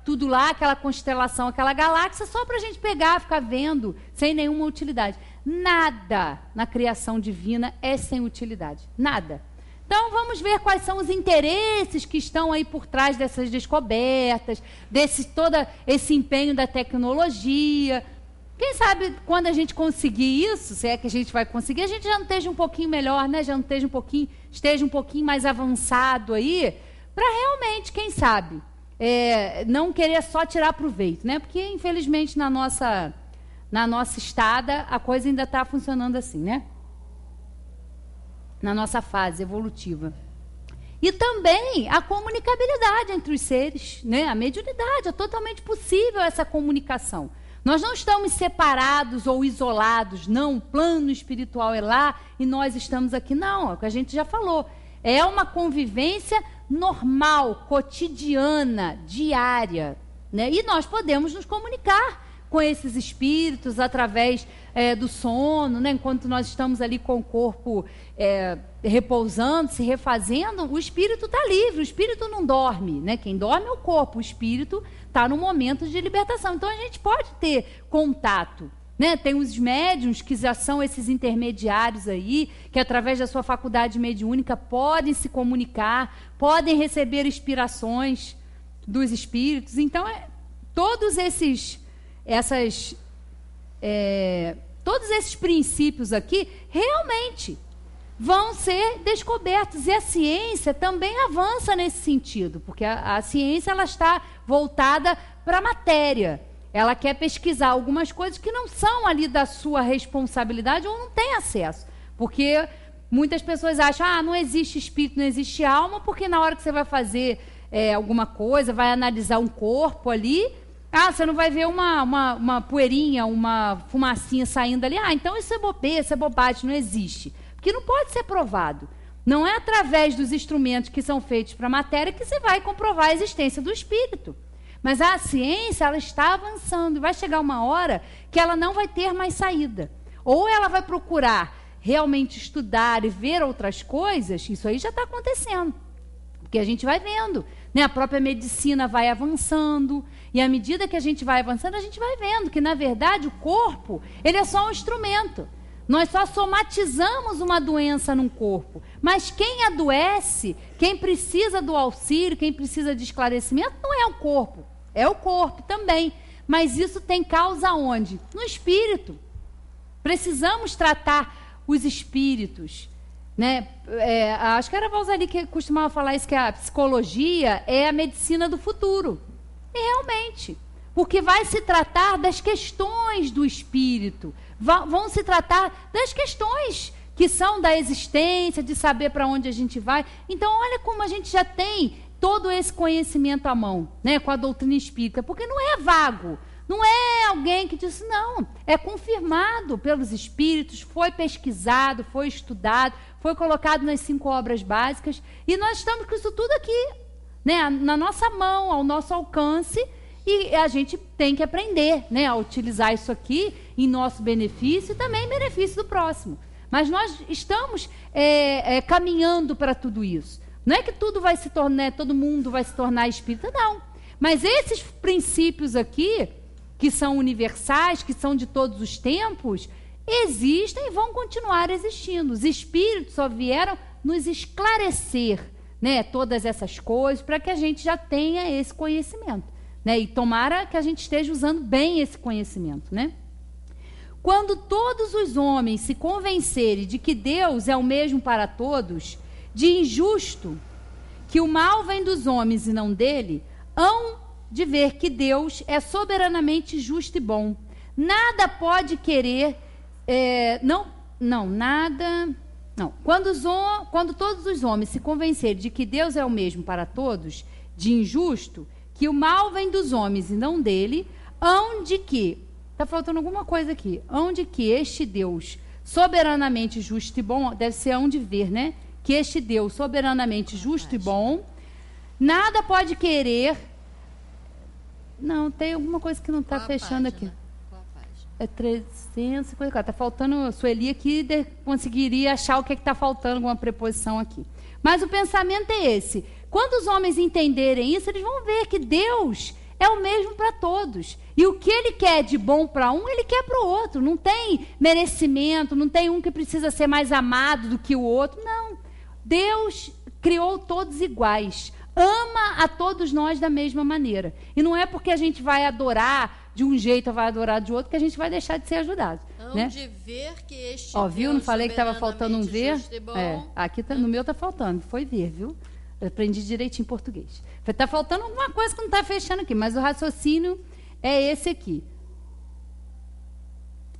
Tudo lá, aquela constelação, aquela galáxia, só para a gente pegar, ficar vendo, sem nenhuma utilidade. Nada na criação divina é sem utilidade. Nada. Então, vamos ver quais são os interesses que estão aí por trás dessas descobertas, todo esse empenho da tecnologia. Quem sabe, quando a gente conseguir isso, se é que a gente vai conseguir, a gente já não esteja um pouquinho melhor, né? Já não esteja um pouquinho mais avançado aí, para realmente, quem sabe, não querer só tirar proveito, né? Porque, infelizmente, na nossa estada, a coisa ainda está funcionando assim, né? Na nossa fase evolutiva. E também a comunicabilidade entre os seres, né? A mediunidade, é totalmente possível essa comunicação. Nós não estamos separados ou isolados, não, o plano espiritual é lá e nós estamos aqui, não, é o que a gente já falou. É uma convivência normal, cotidiana, diária, né? E nós podemos nos comunicar com esses espíritos através do sono, né? Enquanto nós estamos ali com o corpo repousando, se refazendo, o espírito está livre, o espírito não dorme, né? Quem dorme é o corpo, o espírito está no momento de libertação. Então a gente pode ter contato, né? Tem os médiuns que já são esses intermediários aí, que através da sua faculdade mediúnica podem se comunicar, podem receber inspirações dos espíritos. Então todos esses princípios aqui realmente vão ser descobertos. E a ciência também avança nesse sentido, porque a ciência ela está voltada para a matéria. Ela quer pesquisar algumas coisas que não são ali da sua responsabilidade ou não tem acesso. Porque muitas pessoas acham, não existe espírito, não existe alma, porque na hora que você vai fazer alguma coisa, vai analisar um corpo ali, você não vai ver uma poeirinha, uma fumacinha saindo ali. Então isso é bobeira, isso é bobagem, não existe. Porque não pode ser provado. Não é através dos instrumentos que são feitos para a matéria que você vai comprovar a existência do espírito. Mas a ciência, ela está avançando. E vai chegar uma hora que ela não vai ter mais saída. Ou ela vai procurar realmente estudar e ver outras coisas. Isso aí já está acontecendo. Porque a gente vai vendo, né? A própria medicina vai avançando. E à medida que a gente vai avançando, a gente vai vendo que, na verdade, o corpo ele é só um instrumento. Nós só somatizamos uma doença num corpo. Mas quem adoece, quem precisa do auxílio, quem precisa de esclarecimento, não é o corpo. É o corpo também. Mas isso tem causa onde? No espírito. Precisamos tratar os espíritos. Né? Acho que era a Valzali que costumava falar isso, que a psicologia é a medicina do futuro. E realmente. Porque vai se tratar das questões do espírito. Vão se tratar das questões que são da existência, de saber para onde a gente vai. Então, olha como a gente já tem todo esse conhecimento à mão, né, com a doutrina espírita. Porque não é vago. Não é alguém que disse, não. É confirmado pelos espíritos, foi pesquisado, foi estudado, foi colocado nas 5 obras básicas. E nós estamos com isso tudo aqui, né, na nossa mão, ao nosso alcance. E a gente tem que aprender, né, a utilizar isso aqui em nosso benefício e também em benefício do próximo. Mas nós estamos caminhando para tudo isso. Não é que tudo vai se tornar, todo mundo vai se tornar espírita, não. Mas esses princípios aqui, que são universais, que são de todos os tempos, existem e vão continuar existindo. Os espíritos só vieram nos esclarecer, né, todas essas coisas, para que a gente já tenha esse conhecimento. Né? E tomara que a gente esteja usando bem esse conhecimento, né? Quando todos os homens se convencerem de que Deus é o mesmo para todos, de injusto, que o mal vem dos homens e não dele, hão de ver que Deus é soberanamente justo e bom. nada pode querer, Quando todos os homens se convencerem de que Deus é o mesmo para todos, de injusto, que o mal vem dos homens e não dele, onde que, está faltando alguma coisa aqui, onde que este Deus soberanamente justo e bom, deve ser onde ver, né? Que este Deus soberanamente justo e bom, nada pode querer. Não, tem alguma coisa que não está fechando aqui. É 354. Está faltando, a Sueli aqui conseguiria achar o que está faltando, alguma preposição aqui. Mas o pensamento é esse. Quando os homens entenderem isso, eles vão ver que Deus é o mesmo para todos. E o que ele quer de bom para um, ele quer para o outro. Não tem merecimento, não tem um que precisa ser mais amado do que o outro. Não. Deus criou todos iguais. Ama a todos nós da mesma maneira. E não é porque a gente vai adorar de um jeito ou vai adorar de outro que a gente vai deixar de ser ajudado. Né? De ver que este viu? Não falei que estava faltando um ver? Aqui no meu está faltando. Foi ver, viu? Eu aprendi direitinho em português. Está faltando alguma coisa que não está fechando aqui, mas o raciocínio é esse aqui.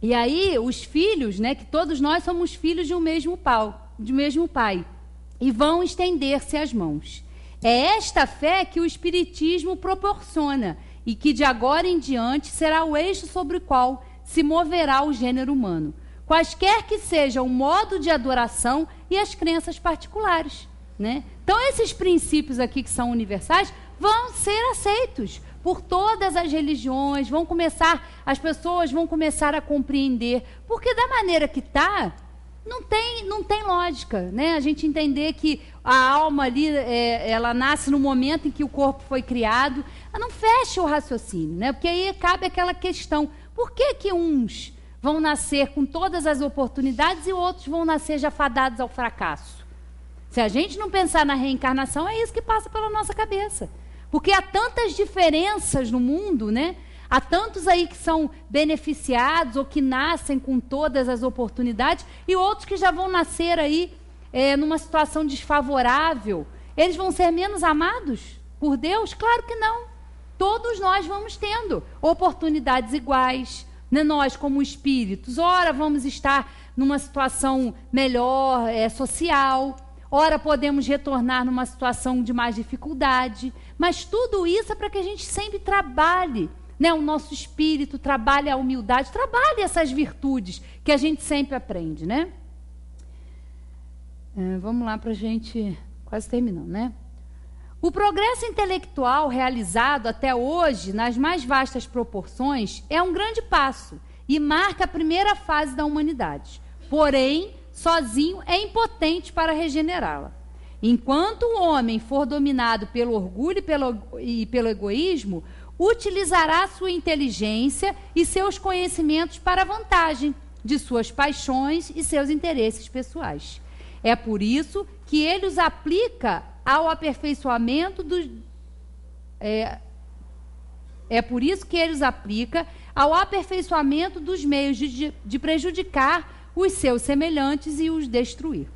E aí, os filhos, né, que todos nós somos filhos de um mesmo pai, e vão estender-se as mãos. É esta fé que o Espiritismo proporciona e que de agora em diante será o eixo sobre o qual se moverá o gênero humano, quaisquer que seja o modo de adoração e as crenças particulares. Né? Então, esses princípios aqui que são universais vão ser aceitos por todas as religiões, as pessoas vão começar a compreender, porque da maneira que está, não tem lógica, né? A gente entender que a alma ali, ela nasce no momento em que o corpo foi criado, não fecha o raciocínio, né? Porque aí cabe aquela questão, por que uns vão nascer com todas as oportunidades e outros vão nascer já fadados ao fracasso? Se a gente não pensar na reencarnação, é isso que passa pela nossa cabeça. Porque há tantas diferenças no mundo, né? Há tantos aí que são beneficiados ou que nascem com todas as oportunidades e outros que já vão nascer aí numa situação desfavorável. Eles vão ser menos amados por Deus? Claro que não. Todos nós vamos tendo oportunidades iguais, né? Nós, como espíritos, ora vamos estar numa situação melhor, social. Ora, podemos retornar numa situação de mais dificuldade, mas tudo isso é para que a gente sempre trabalhe, né? O nosso espírito, trabalhe a humildade, trabalhe essas virtudes que a gente sempre aprende, né? Vamos lá para a gente, quase terminando, né? O progresso intelectual realizado até hoje, nas mais vastas proporções, é um grande passo e marca a primeira fase da humanidade. Porém, sozinho é impotente para regenerá-la. Enquanto o homem for dominado pelo orgulho e pelo egoísmo, utilizará sua inteligência e seus conhecimentos para a vantagem de suas paixões e seus interesses pessoais. É por isso que ele os aplica ao aperfeiçoamento dos meios de prejudicar os seus semelhantes e os destruir.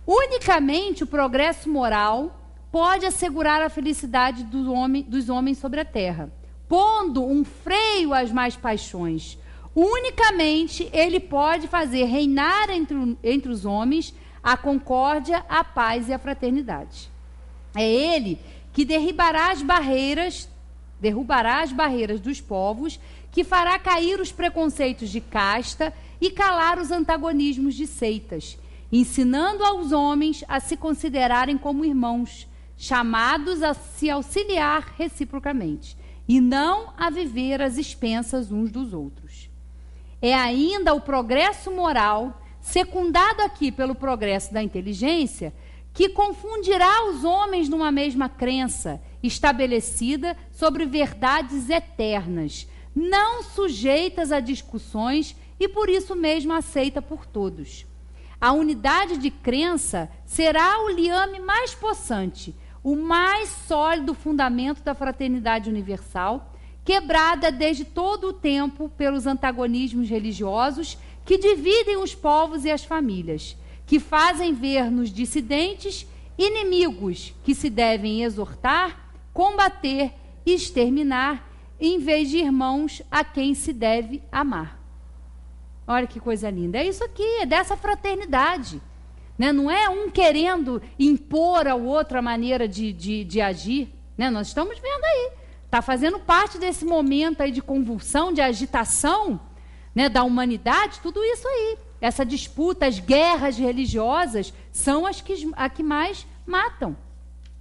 Unicamente o progresso moral pode assegurar a felicidade dos homens sobre a terra, pondo um freio às más paixões. Unicamente ele pode fazer reinar entre os homens a concórdia, a paz e a fraternidade. É ele que derrubará as barreiras dos povos, que fará cair os preconceitos de casta e calar os antagonismos de seitas, ensinando aos homens a se considerarem como irmãos, chamados a se auxiliar reciprocamente, e não a viver às expensas uns dos outros. É ainda o progresso moral, secundado aqui pelo progresso da inteligência, que confundirá os homens numa mesma crença estabelecida sobre verdades eternas, não sujeitas a discussões e por isso mesmo aceita por todos. A unidade de crença será o liame mais possante, o mais sólido fundamento da fraternidade universal, quebrada desde todo o tempo pelos antagonismos religiosos que dividem os povos e as famílias, que fazem ver nos dissidentes inimigos que se devem exortar, combater, exterminar em vez de irmãos a quem se deve amar. Olha que coisa linda. É isso aqui, é dessa fraternidade. Né? Não é um querendo impor ao outro a maneira de agir. Né? Nós estamos vendo aí. Está fazendo parte desse momento aí de convulsão, de agitação, né, da humanidade, tudo isso aí. Essa disputa, as guerras religiosas são as que mais matam.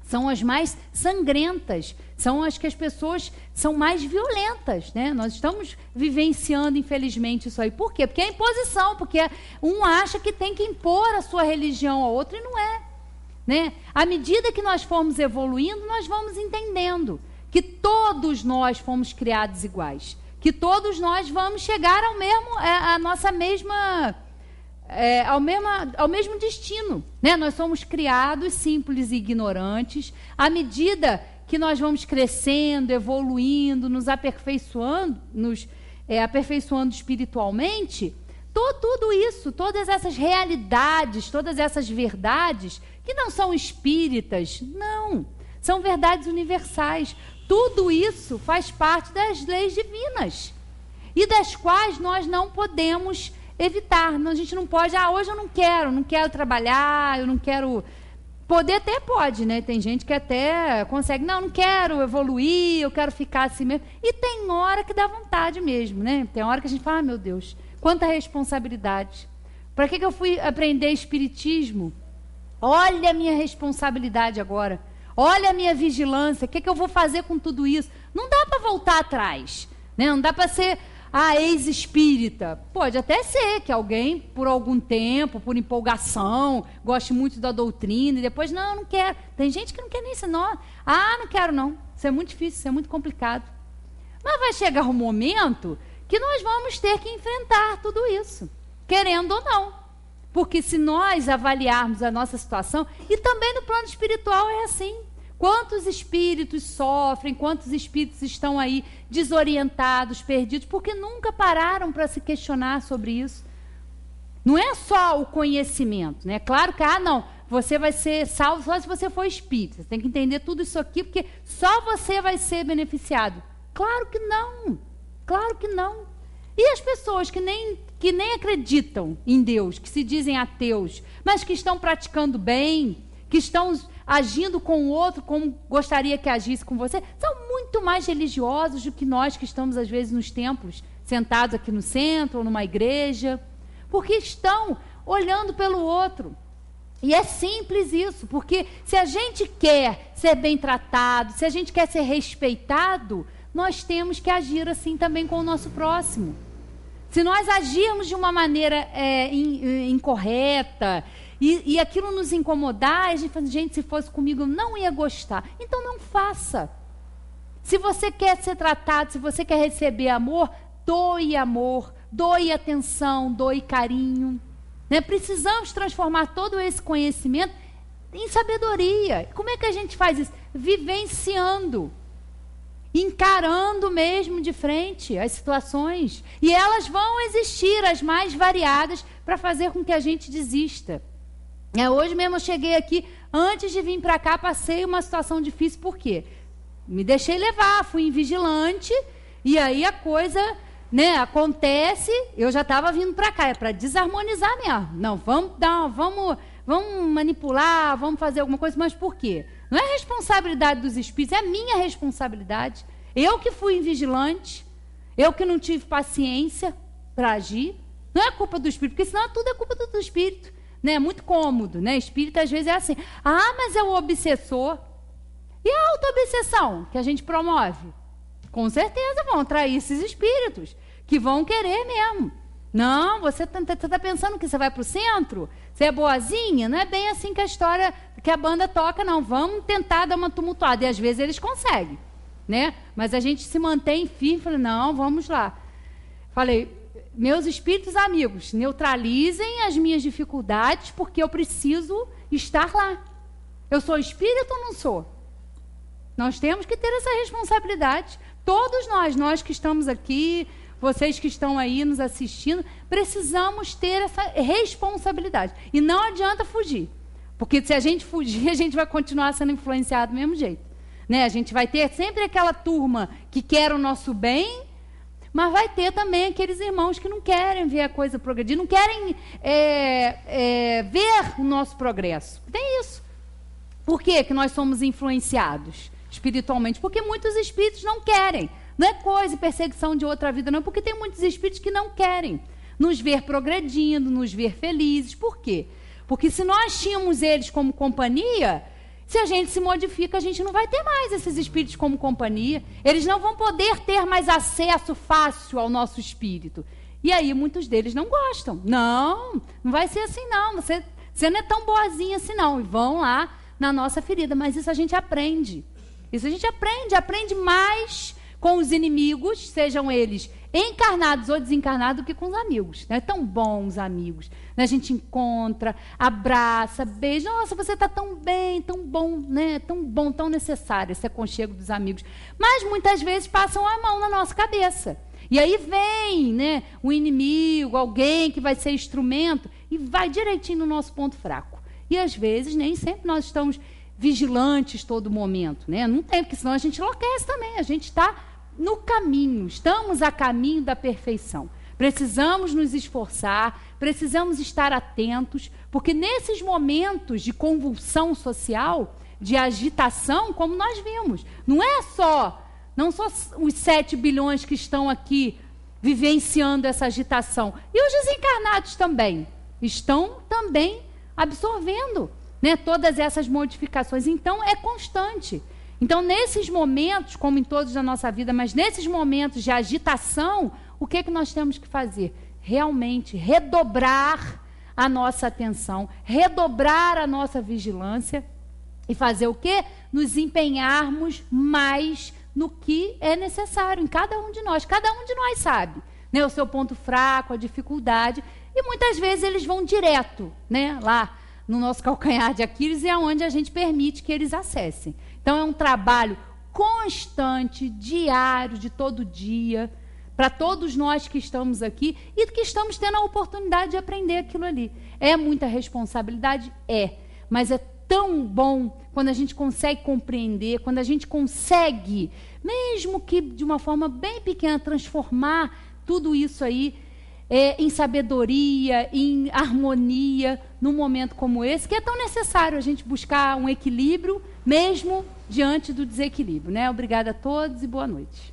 São as mais sangrentas, são as que as pessoas são mais violentas, né? Nós estamos vivenciando, infelizmente, isso aí. Por quê? Porque é imposição, porque um acha que tem que impor a sua religião ao outro e não é. Né? À medida que nós formos evoluindo, nós vamos entendendo que todos nós fomos criados iguais, que todos nós vamos chegar à nossa mesma... ao mesmo destino, né? Nós somos criados simples e ignorantes. À medida que nós vamos crescendo, evoluindo, nos aperfeiçoando, aperfeiçoando espiritualmente, tudo isso, todas essas realidades, todas essas verdades, que não são espíritas, não, são verdades universais. Tudo isso faz parte das leis divinas e das quais nós não podemos evitar. A gente não pode, hoje eu não quero trabalhar, eu não quero... Poder até pode, né? Tem gente que até consegue, não quero evoluir, eu quero ficar assim mesmo. E tem hora que dá vontade mesmo, né? Tem hora que a gente fala, meu Deus, quanta responsabilidade. Para que eu fui aprender espiritismo? Olha a minha responsabilidade agora. Olha a minha vigilância, o que eu vou fazer com tudo isso? Não dá para voltar atrás, né? Não dá para ser... ex-espírita. Pode até ser que alguém, por algum tempo, por empolgação, goste muito da doutrina e depois, não quero. Tem gente que não quer nem isso, não. Não quero não. Isso é muito difícil, isso é muito complicado. Mas vai chegar um momento que nós vamos ter que enfrentar tudo isso, querendo ou não. Porque se nós avaliarmos a nossa situação, e também no plano espiritual é assim. Quantos espíritos sofrem, quantos espíritos estão aí desorientados, perdidos, porque nunca pararam para se questionar sobre isso. Não é só o conhecimento, né? Claro que, você vai ser salvo só se você for espírita. Você tem que entender tudo isso aqui, porque só você vai ser beneficiado. Claro que não. Claro que não. E as pessoas que nem acreditam em Deus, que se dizem ateus, mas que estão praticando bem, que estão agindo com o outro como gostaria que agisse com você, são muito mais religiosos do que nós que estamos, às vezes, nos templos, sentados aqui no centro ou numa igreja, porque estão olhando pelo outro. E é simples isso, porque se a gente quer ser bem tratado, se a gente quer ser respeitado, nós temos que agir assim também com o nosso próximo. Se nós agirmos de uma maneira incorreta, e aquilo nos incomodar, a gente fala, gente, se fosse comigo eu não ia gostar. Então não faça. Se você quer ser tratado, se você quer receber amor, doe atenção, doe carinho. Né? Precisamos transformar todo esse conhecimento em sabedoria. Como é que a gente faz isso? Vivenciando. Encarando mesmo de frente as situações. E elas vão existir, as mais variadas, para fazer com que a gente desista. Hoje mesmo eu cheguei aqui, antes de vir para cá, passei uma situação difícil, por quê? Me deixei levar, fui invigilante, e aí a coisa, né, acontece, eu já estava vindo para cá, é para desarmonizar mesmo. Não, vamos manipular, vamos fazer alguma coisa, mas por quê? Não é responsabilidade dos espíritos, é minha responsabilidade. Eu que fui invigilante, eu que não tive paciência para agir, não é culpa do espírito, porque senão tudo é culpa do espírito. Né? É muito cômodo, né? Espírita às vezes é assim, mas é o obsessor. E a auto-obsessão que a gente promove? Com certeza vão atrair esses espíritos, que vão querer mesmo. Não, você está pensando que você vai para o centro? Você é boazinha? Não é bem assim que a história, que a banda toca, não. Vamos tentar dar uma tumultuada. E às vezes eles conseguem, né? Mas a gente se mantém firme, falei, não, vamos lá. Falei, meus espíritos amigos, neutralizem as minhas dificuldades, porque eu preciso estar lá. Eu sou espírita ou não sou? Nós temos que ter essa responsabilidade. Todos nós que estamos aqui, vocês que estão aí nos assistindo, precisamos ter essa responsabilidade. E não adianta fugir. Porque se a gente fugir, a gente vai continuar sendo influenciado do mesmo jeito. né? A gente vai ter sempre aquela turma que quer o nosso bem, mas vai ter também aqueles irmãos que não querem ver a coisa progredir, não querem ver o nosso progresso. Tem isso. Por que que nós somos influenciados espiritualmente? Porque muitos espíritos não querem. Não é coisa e perseguição de outra vida, não. Porque tem muitos espíritos que não querem nos ver progredindo, nos ver felizes. Por quê? Porque se nós tínhamos eles como companhia, se a gente se modifica, a gente não vai ter mais esses espíritos como companhia. Eles não vão poder ter mais acesso fácil ao nosso espírito. E aí muitos deles não gostam. Não vai ser assim não. Você não é tão boazinha assim não. E vão lá na nossa ferida. Mas isso a gente aprende. Isso a gente aprende mais com os inimigos, sejam eles encarnados ou desencarnados, do que com os amigos. Né? Tão bons amigos. Né? A gente encontra, abraça, beija. Nossa, você está tão bem, tão bom, né? Tão bom, tão necessário esse aconchego dos amigos. Mas muitas vezes passam a mão na nossa cabeça. E aí vem, né, um inimigo, alguém que vai ser instrumento e vai direitinho no nosso ponto fraco. E às vezes nem sempre nós estamos vigilantes todo momento, né? Não tem, porque senão a gente enlouquece também. A gente está no caminho, estamos a caminho da perfeição. Precisamos nos esforçar, precisamos estar atentos, porque nesses momentos de convulsão social, de agitação, como nós vimos, não só os 7 bilhões que estão aqui vivenciando essa agitação, e os desencarnados também, estão também absorvendo, né, todas essas modificações. Então, é constante. Então, nesses momentos, como em todos da nossa vida, mas nesses momentos de agitação, o que que nós temos que fazer? Realmente redobrar a nossa atenção, redobrar a nossa vigilância e fazer o quê? Nos empenharmos mais no que é necessário em cada um de nós. Cada um de nós sabe, né, o seu ponto fraco, a dificuldade, e muitas vezes eles vão direto, né, lá no nosso calcanhar de Aquiles, e é onde a gente permite que eles acessem. Então, é um trabalho constante, diário, de todo dia, para todos nós que estamos aqui e que estamos tendo a oportunidade de aprender aquilo ali. É muita responsabilidade? É. Mas é tão bom quando a gente consegue compreender, quando a gente consegue, mesmo que de uma forma bem pequena, transformar tudo isso aí em sabedoria, em harmonia, num momento como esse, que é tão necessário a gente buscar um equilíbrio, mesmo diante do desequilíbrio, né? Obrigada a todos e boa noite.